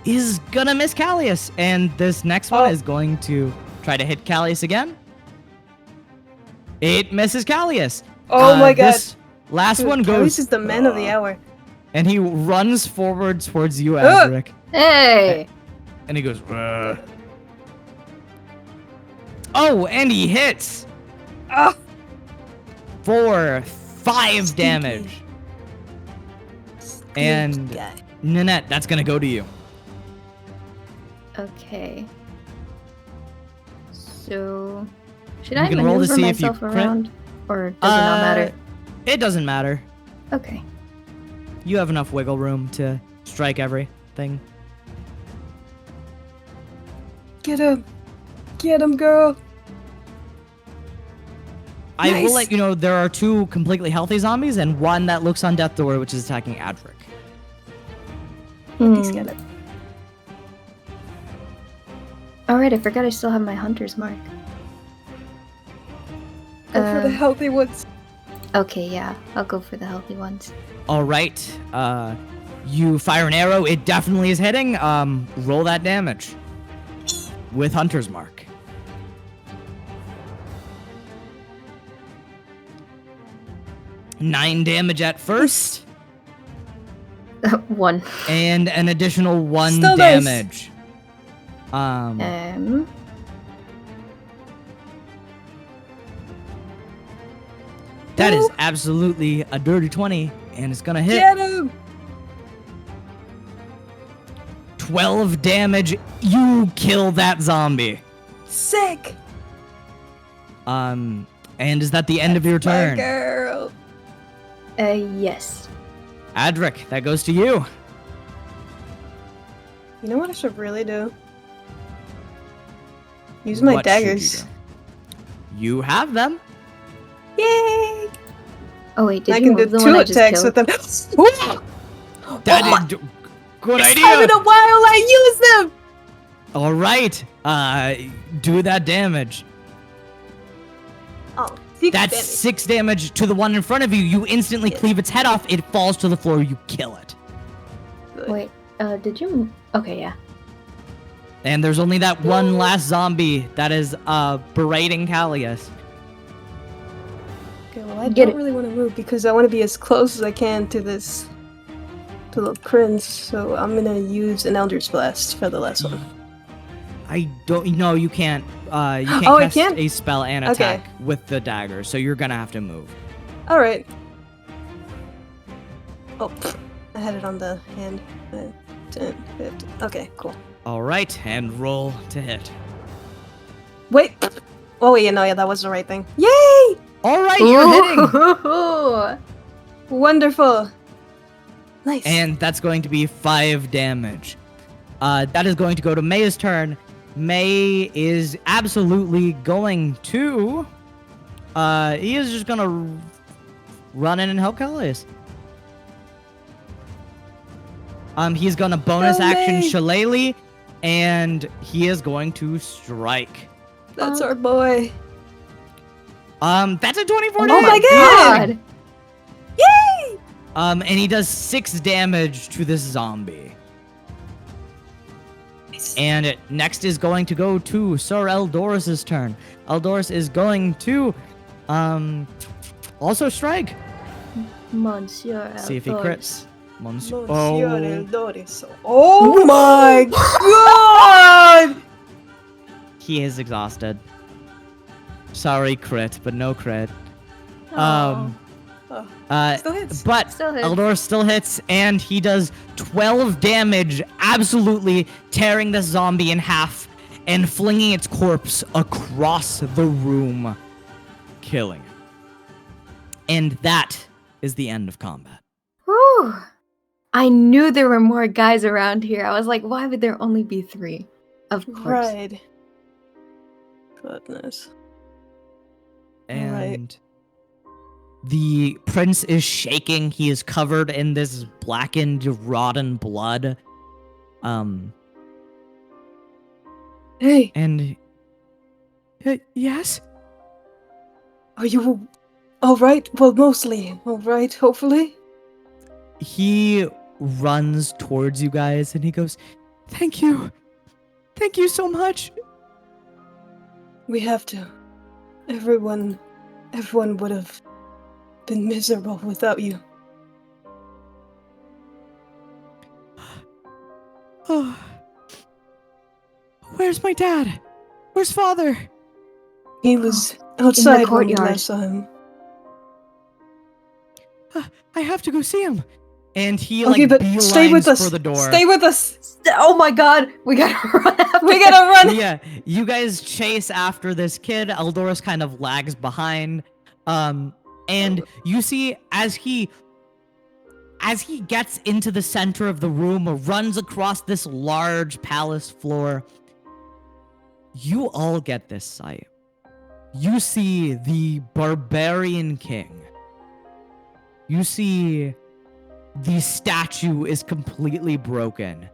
is gonna miss Callius. And this next one Oh. is going to try to hit Callius again. It misses Callius. Oh my God. This last Dude, one Kelly's goes, is the man of the hour. and he runs forward towards you, Ugh. Azric. Hey! And he goes, oh, and he hits Ah. for 5 damage. And Guy. Nanette, that's gonna go to you. Okay. So, should You I can roll to maneuver see if you myself crit. around, or does it not matter? It doesn't matter. Okay. You have enough wiggle room to strike everything. Get him. Get him, girl. I will Nice. let you know there are 2 completely healthy zombies and one that looks on death door, which is attacking Adric. He's Hmm. got it. Alright, I forgot I still have my hunter's mark. Go for the healthy ones. Okay, yeah, I'll go for the healthy ones. All right. You fire an arrow. It definitely is hitting. Roll that damage with Hunter's Mark. Nine damage at first. 1. And an additional 1 Still nice. damage. That is absolutely a dirty 20, and it's gonna hit. Get him! 12 damage. You kill that zombie. Sick! And is that the end of your My turn? girl. Yes. Adric, that goes to you. You know what I should really do? Use my What should you daggers. do? You have them. Yay! Oh wait, did I you can do move the 2 one I just attacks killed? with them. That is good It's idea. been a while I use them! All right. Do that damage. Oh, 6 That's damage. 6 damage to the one in front of you. You instantly cleave its head off. It falls to the floor. You kill it. Good. Wait, did you? Okay, yeah. And there's only that one last zombie that is berating Callius. Okay, well I Get don't it. really want to move because I want to be as close as I can to this... to the prince, so I'm gonna use an Eldritch Blast for the last one. I don't. No, you can't. You can't Oh, I cast can't? a spell and Okay. attack with the dagger. So you're gonna have to move. Alright. Oh, I had it on the hand. 10, 15. Okay, cool. All right, and roll to hit. Wait! Oh, yeah, no, yeah, that was the right thing. Yay! All right, you're hitting. Ooh. Wonderful! Nice. And that's going to be 5 damage. That is going to go to May's turn. May is absolutely going to... he is just gonna run in and help Callius. He's gonna bonus Go, action May! Shillelagh, and he is going to strike. That's our boy. That's a 24 Oh damage. my God! Yay! And he does 6 damage to this zombie. And next is going to go to Sir Eldoris's turn. Eldoris is going to, also strike. Monsieur. See if he crits. Monsieur Oh, Eldoris. Oh my god! he is exhausted. Sorry, crit, but no crit. Oh. Still hits. But Still hits. Eldor still hits, and he does 12 damage, absolutely tearing this zombie in half and flinging its corpse across the room, killing it. And that is the end of combat. Whew. I knew there were more guys around here. I was like, why would there only be 3? Of course. Right. Goodness. And Right. the prince is shaking. He is covered in this blackened, rotten blood. Hey, And yes? are you alright? Well, mostly alright, hopefully. He runs towards you guys and he goes, "Thank you. Thank you so much." We have to. Everyone would have been miserable without you. Oh. Where's my dad? Where's father? He was outside when we courtyard. last saw him. I have to go see him. And he Okay, but stay with beelines us. for the door. Stay with us. Oh my god, we gotta run after We gotta run. Yeah, you guys chase after this kid. Eldoris kind of lags behind. And you see as he gets into the center of the room, runs across this large palace floor, you all get this sight. You see the barbarian king. You see the statue is completely broken.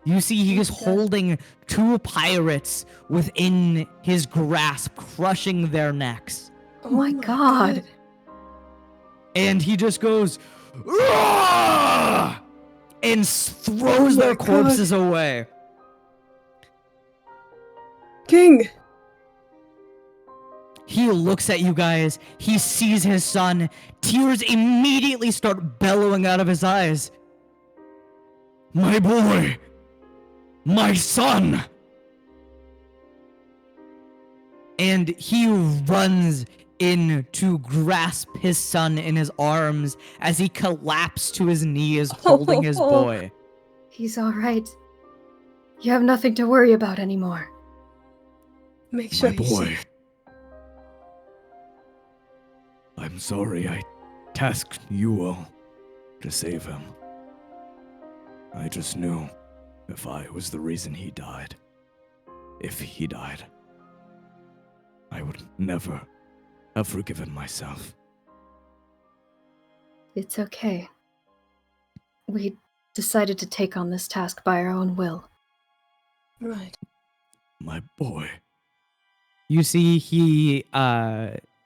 You see he is holding 2 pirates within his grasp, crushing their necks. Oh my god. And he just goes, "Argh!" and throws Oh my their God. corpses away. King. He looks at you guys. He sees his son. Tears immediately start bellowing out of his eyes. My boy! My son! And he runs in to grasp his son in his arms as he collapsed to his knees holding his boy. He's all right. You have nothing to worry about anymore. Make sure My he's boy. safe. I'm sorry I tasked you all to save him. I just knew if I was the reason he died, if he died, I would never have forgiven myself. It's okay. We decided to take on this task by our own will. Right. My boy. You see, he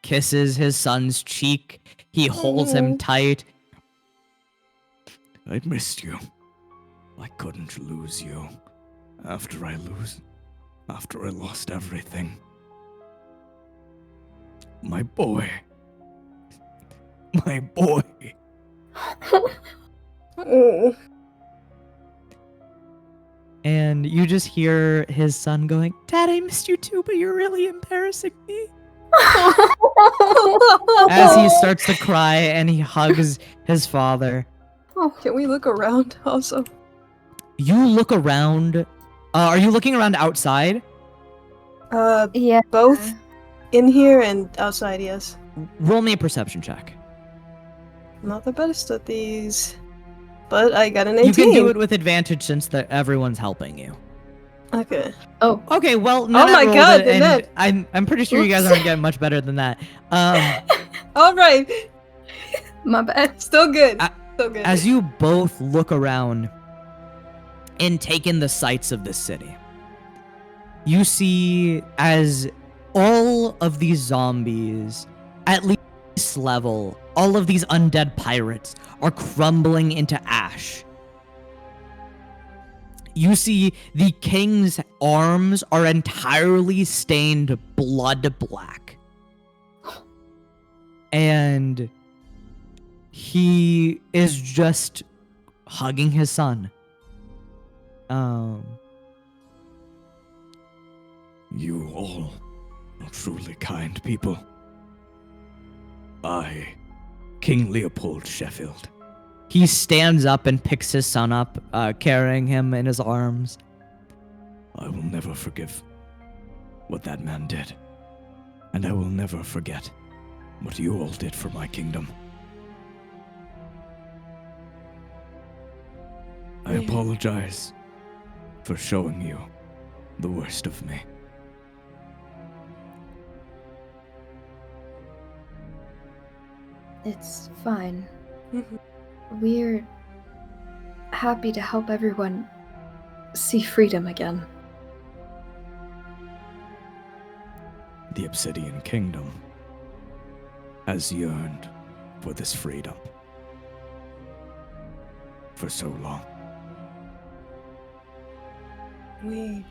kisses his son's cheek. He holds him tight. I missed you. I couldn't lose you after I lost everything. My boy. My boy. Oh. And you just hear his son going, Dad, I missed you too, but you're really embarrassing me. As he starts to cry and he hugs his father. Oh, can we look around also? You look around. Are you looking around outside? Yeah. Both in here and outside, yes. Roll me a perception check. Not the best at these, but I got an 18. You can do it with advantage since everyone's helping you. Okay. Oh, Okay, well, Oh Nanette my rolled God, it, and Nanette. I'm pretty sure you guys Oops. aren't getting much better than that. All right. my bad. Still good. I- Still good. As you both look around and take in the sights of this city, you see as all of these zombies, at least level, all of these undead pirates are crumbling into ash. You see the king's arms are entirely stained blood black. And he is just hugging his son. You all are truly kind people. I, King Leopold Sheffield. He stands up and picks his son up, carrying him in his arms. I will never forgive what that man did. And I will never forget what you all did for my kingdom. I Yeah. apologize for showing you the worst of me. It's fine. Mhm. We're happy to help everyone see freedom again. The Obsidian Kingdom has yearned for this freedom for so long. We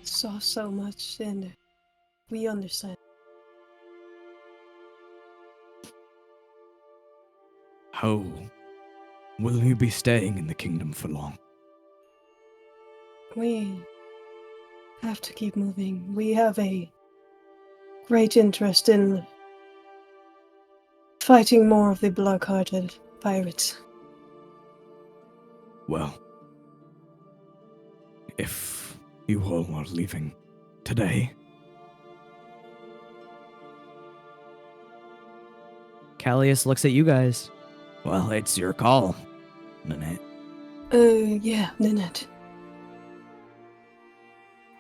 saw so much and we understand. How will you be staying in the kingdom for long? We have to keep moving. We have a great interest in fighting more of the black-hearted pirates. Well, if you all are leaving today, Callius looks at you guys. well, it's your call, Nanette. Yeah, Nanette.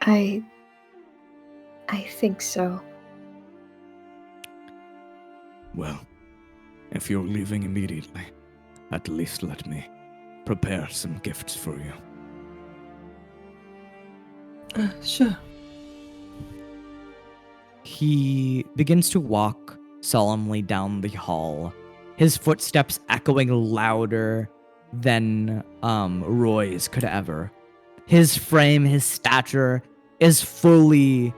I think so. Well, if you're leaving immediately, at least let me prepare some gifts for you. Sure. He begins to walk solemnly down the hall, his footsteps echoing louder than Roy's could ever. His frame, his stature is fully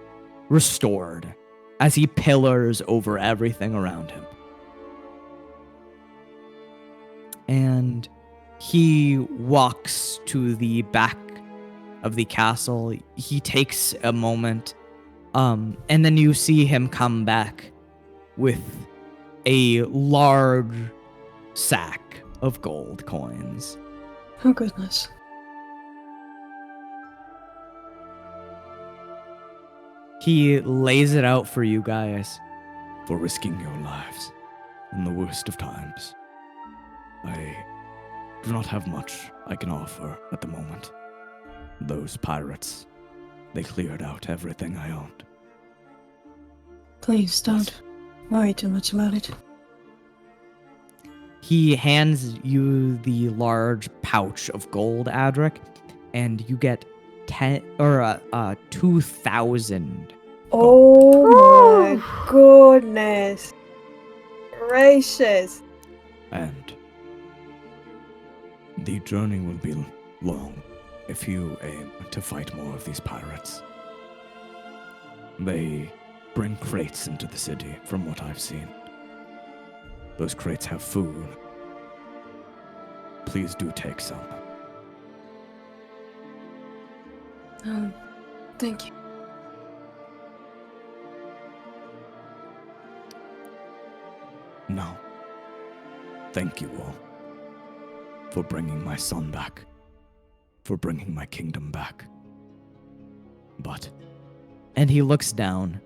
restored as he pillars over everything around him. And he walks to the back of the castle. He takes a moment, and then you see him come back with a large sack of gold coins. Oh, goodness. He lays it out for you guys. For risking your lives in the worst of times. I do not have much I can offer at the moment. Those pirates, they cleared out everything I owned. Please don't worry too much about it. He hands you the large pouch of gold, Adric, and you get 2,000. Oh my goodness. Gracious. And the journey will be long if you aim to fight more of these pirates. They bring crates into the city, from what I've seen. Those crates have food. Please do take some. Thank you. No. Thank you all for bringing my son back, for bringing my kingdom back. But And he looks down.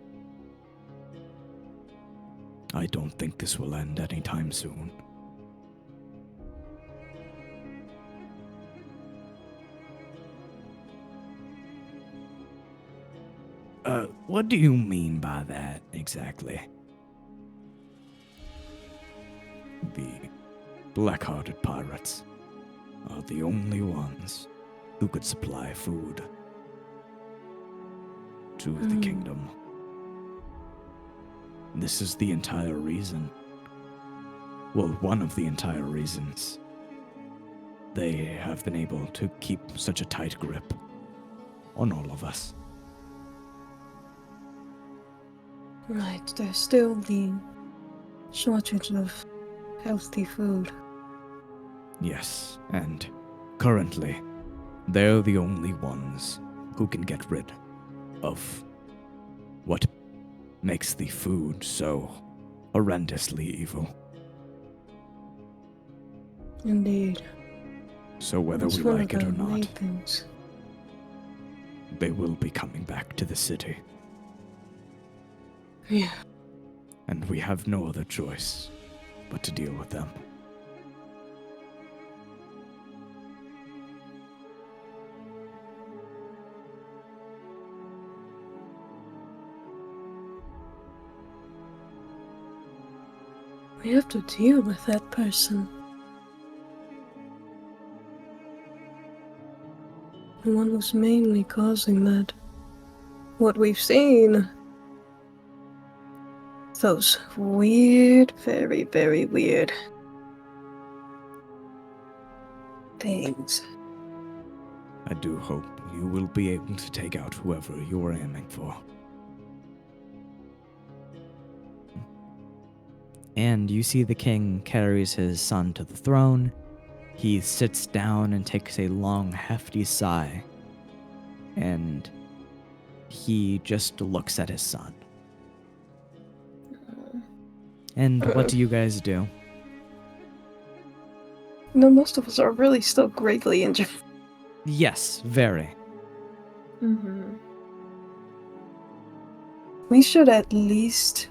I don't think this will end anytime soon. What do you mean by that exactly? The black-hearted pirates are the only ones who could supply food to the kingdom. This is the entire reason. Well, one of the entire reasons they have been able to keep such a tight grip on all of us. Right, there's still the shortage of healthy food. Yes, and currently, they're the only ones who can get rid of what makes the food so horrendously evil. Indeed. So whether That's we one like of it or the not, main things. they will be coming back to the city. Yeah. And we have no other choice but to deal with them. We have to deal with that person. The one who's mainly causing that. What we've seen. Those weird, very, very weird things. I do hope you will be able to take out whoever you are aiming for. And you see the king carries his son to the throne. He sits down and takes a long, hefty sigh. And he just looks at his son. And what do you guys do? No, most of us are really still gravely injured. Yes, very. Mm-hmm. We should at least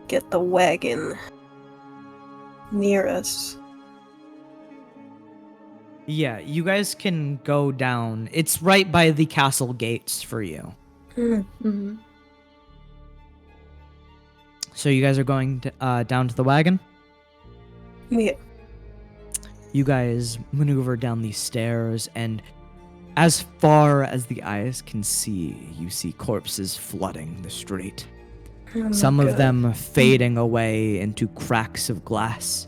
get the wagon near us. Yeah, you guys can go down. It's right by the castle gates for you. Mm-hmm. So you guys are going down to the wagon? Yeah. You guys maneuver down these stairs, and as far as the eyes can see, you see corpses flooding the street. Some of them fading away into cracks of glass,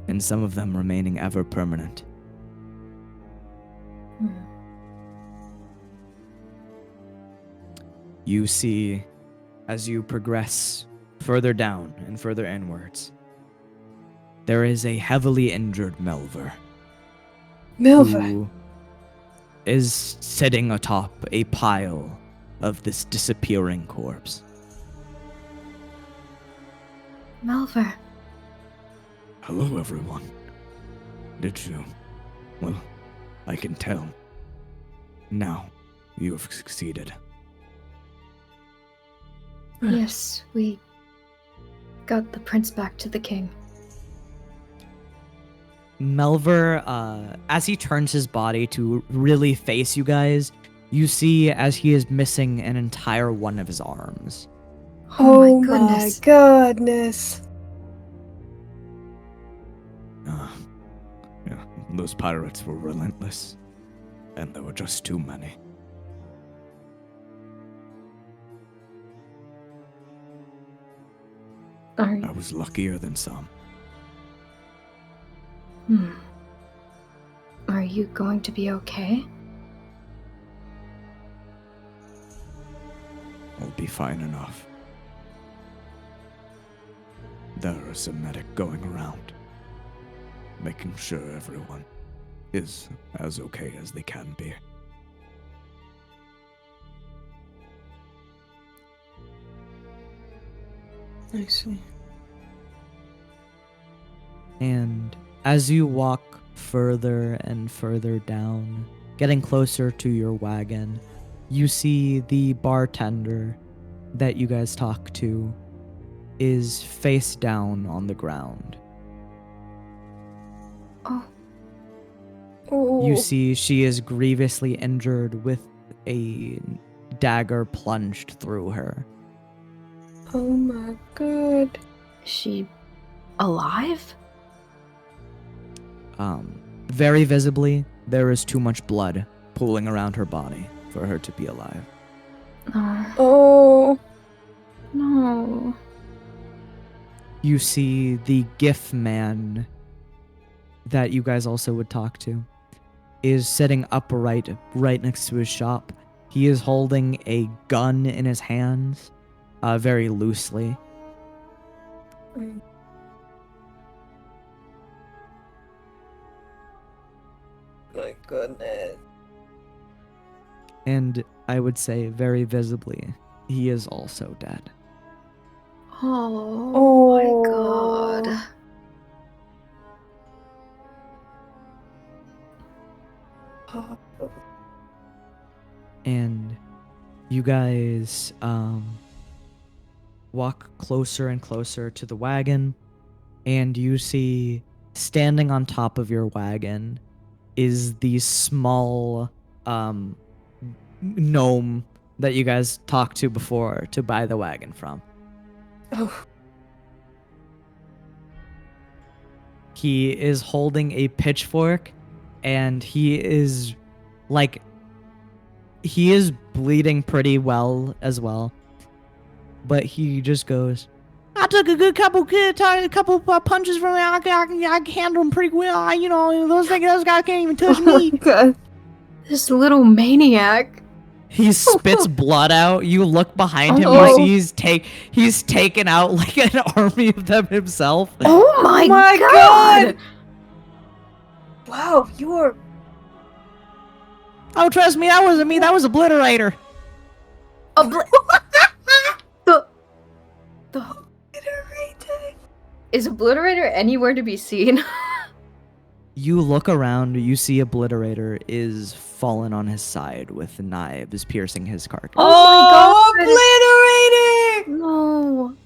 and some of them remaining ever permanent. You see, as you progress further down and further inwards, there is a heavily injured Melver Melva. who is sitting atop a pile of this disappearing corpse. Melver. Hello, everyone. Did you? Well, I can tell. Now, you have succeeded. Yes, we got the prince back to the king. Melver, as he turns his body to really face you guys, you see as he is missing an entire one of his arms. Oh my goodness. goodness. Yeah, those pirates were relentless, and there were just too many. I was luckier than some. Are you going to be okay? I'll be fine enough. There is a medic going around, making sure everyone is as okay as they can be. I see. And as you walk further and further down, getting closer to your wagon, you see the bartender that you guys talk to is face down on the ground. Oh. You see she is grievously injured with a dagger plunged through her. Oh my god. Is she alive? Very visibly, there is too much blood pooling around her body for her to be alive. Oh. No. You see the GIF man that you guys also would talk to is sitting upright right next to his shop. He is holding a gun in his hands, very loosely. My goodness. And I would say very visibly, he is also dead. Oh my god. And you guys walk closer and closer to the wagon, and you see standing on top of your wagon is the small gnome that you guys talked to before to buy the wagon from. Oh. He is holding a pitchfork, and he is bleeding pretty well as well. But he just goes, I took a good couple punches from him. I can handle him pretty well. Those guys can't even touch Oh my me. god. This little maniac. He spits blood out. You look behind him. Oh. You see he's taken out like an army of them himself. Oh my, god. Wow, you are. Oh, trust me, that wasn't me. That was Obliterator. Is Obliterator anywhere to be seen? You look around, you see Obliterator is fallen on his side with knives piercing his carcass. Oh my god! Obliterating! No.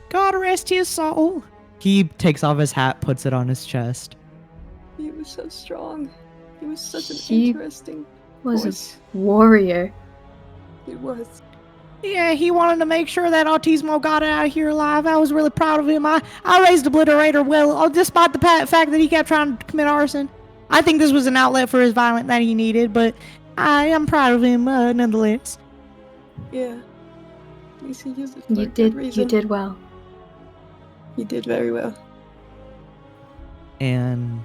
God rest his soul. He takes off his hat, puts it on his chest. He was so strong. He was such an He interesting Was voice. a warrior. He was. Yeah, he wanted to make sure that Autismo got out of here alive. I was really proud of him. I raised Obliterator well, despite the fact that he kept trying to commit arson. I think this was an outlet for his violence that he needed, but I am proud of him nonetheless. Yeah. At least he used it for You a good reason. You did well. You did very well. And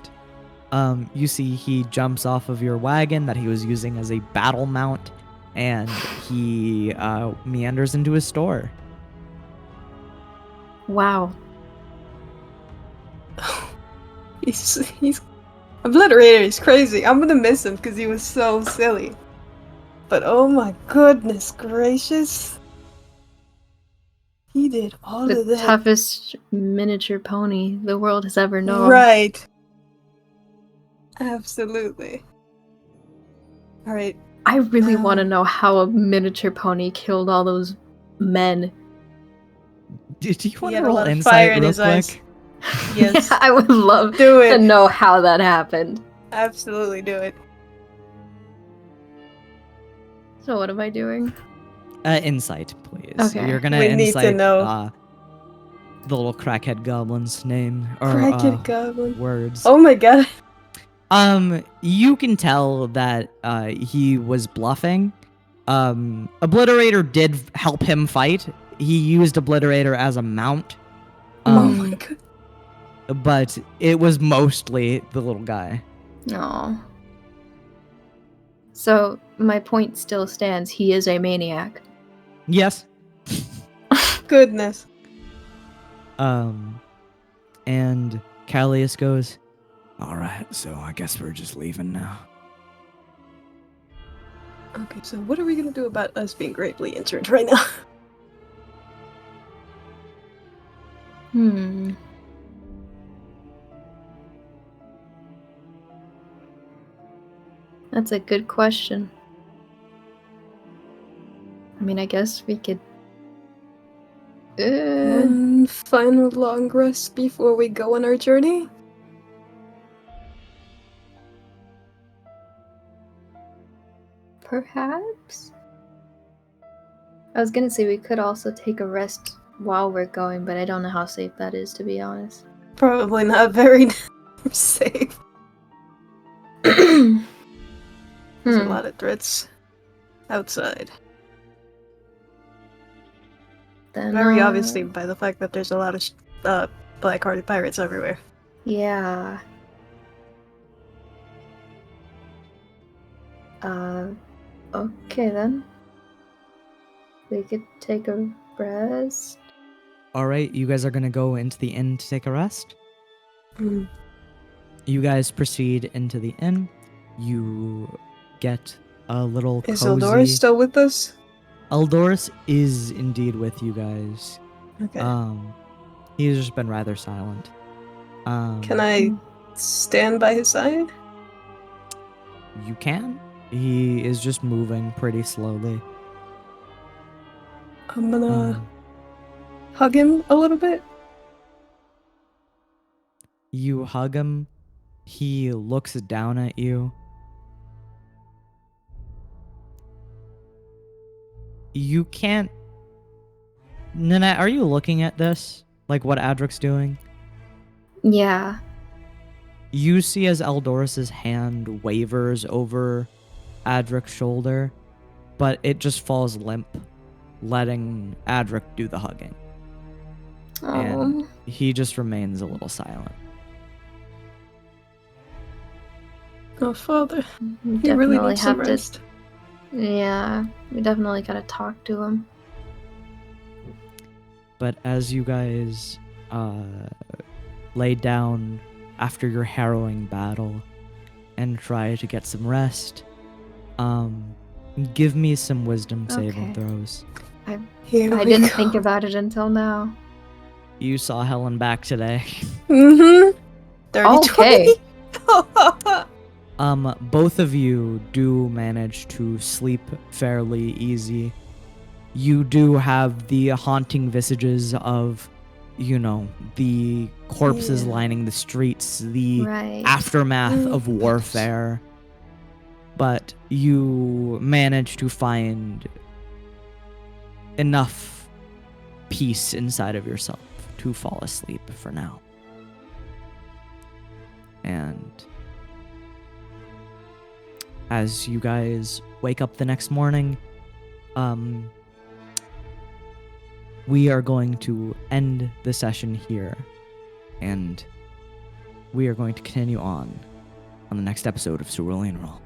you see he jumps off of your wagon that he was using as a battle mount, and he meanders into his store. Wow. He's Obliterator is crazy. I'm gonna miss him because he was so silly. But oh my goodness gracious. He did all The of that. toughest miniature pony the world has ever known. Right. Absolutely. Alright. I really want to know how a miniature pony killed all those men. Do you want had to a roll lot of insight fire in real his quick? eyes. Yes. Yeah, I would love Do to it. know how that happened. Absolutely do it. So what am I doing? Insight, please. Okay. You're gonna We need to insight know. the little crackhead goblin's name or Crackhead goblin. words. Oh my god. You can tell that he was bluffing. Obliterator did help him fight. He used Obliterator as a mount. Oh my god. But it was mostly the little guy. No. So my point still stands. He is a maniac. Yes. Goodness. And Callius goes, Alright, so I guess we're just leaving now. Okay, so what are we gonna do about us being greatly injured right now? That's a good question. I mean, I guess we could... One final long rest before we go on our journey? Perhaps? I was gonna say we could also take a rest while we're going, but I don't know how safe that is, to be honest. Probably not very safe. There's a lot of threats outside. Then, Very obviously by the fact that there's a lot of black-hearted pirates everywhere. Yeah. Okay then. We could take a rest. alright, you guys are gonna go into the inn to take a rest? Mm. You guys proceed into the inn. You get a little Is cozy... Eldora still with us? Eldorus is indeed with you guys. Okay. He's just been rather silent. Can I stand by his side? You can. He is just moving pretty slowly. I'm gonna Um, hug him a little bit. you hug him. He looks down at you. You can't... Nanette, are you looking at this? Like what Adric's doing? Yeah. You see as Eldorus's hand wavers over Adric's shoulder, but it just falls limp, letting Adric do the hugging. And he just remains a little silent. Oh, father. We He really definitely needs some have to. rest. Yeah, we definitely gotta talk to him. But as you guys lay down after your harrowing battle and try to get some rest, give me some wisdom saving Okay. throws. Here I we didn't go. think about it until now. You saw Helen back today. Mm-hmm. 30, Okay. 20. Both of you do manage to sleep fairly easy. You do have the haunting visages of, you know, the corpses Yeah. lining the streets, the Right. aftermath Oh, of goodness. warfare. But you manage to find enough peace inside of yourself to fall asleep for now. And as you guys wake up the next morning, we are going to end the session here, and we are going to continue on the next episode of Cerulean Roll.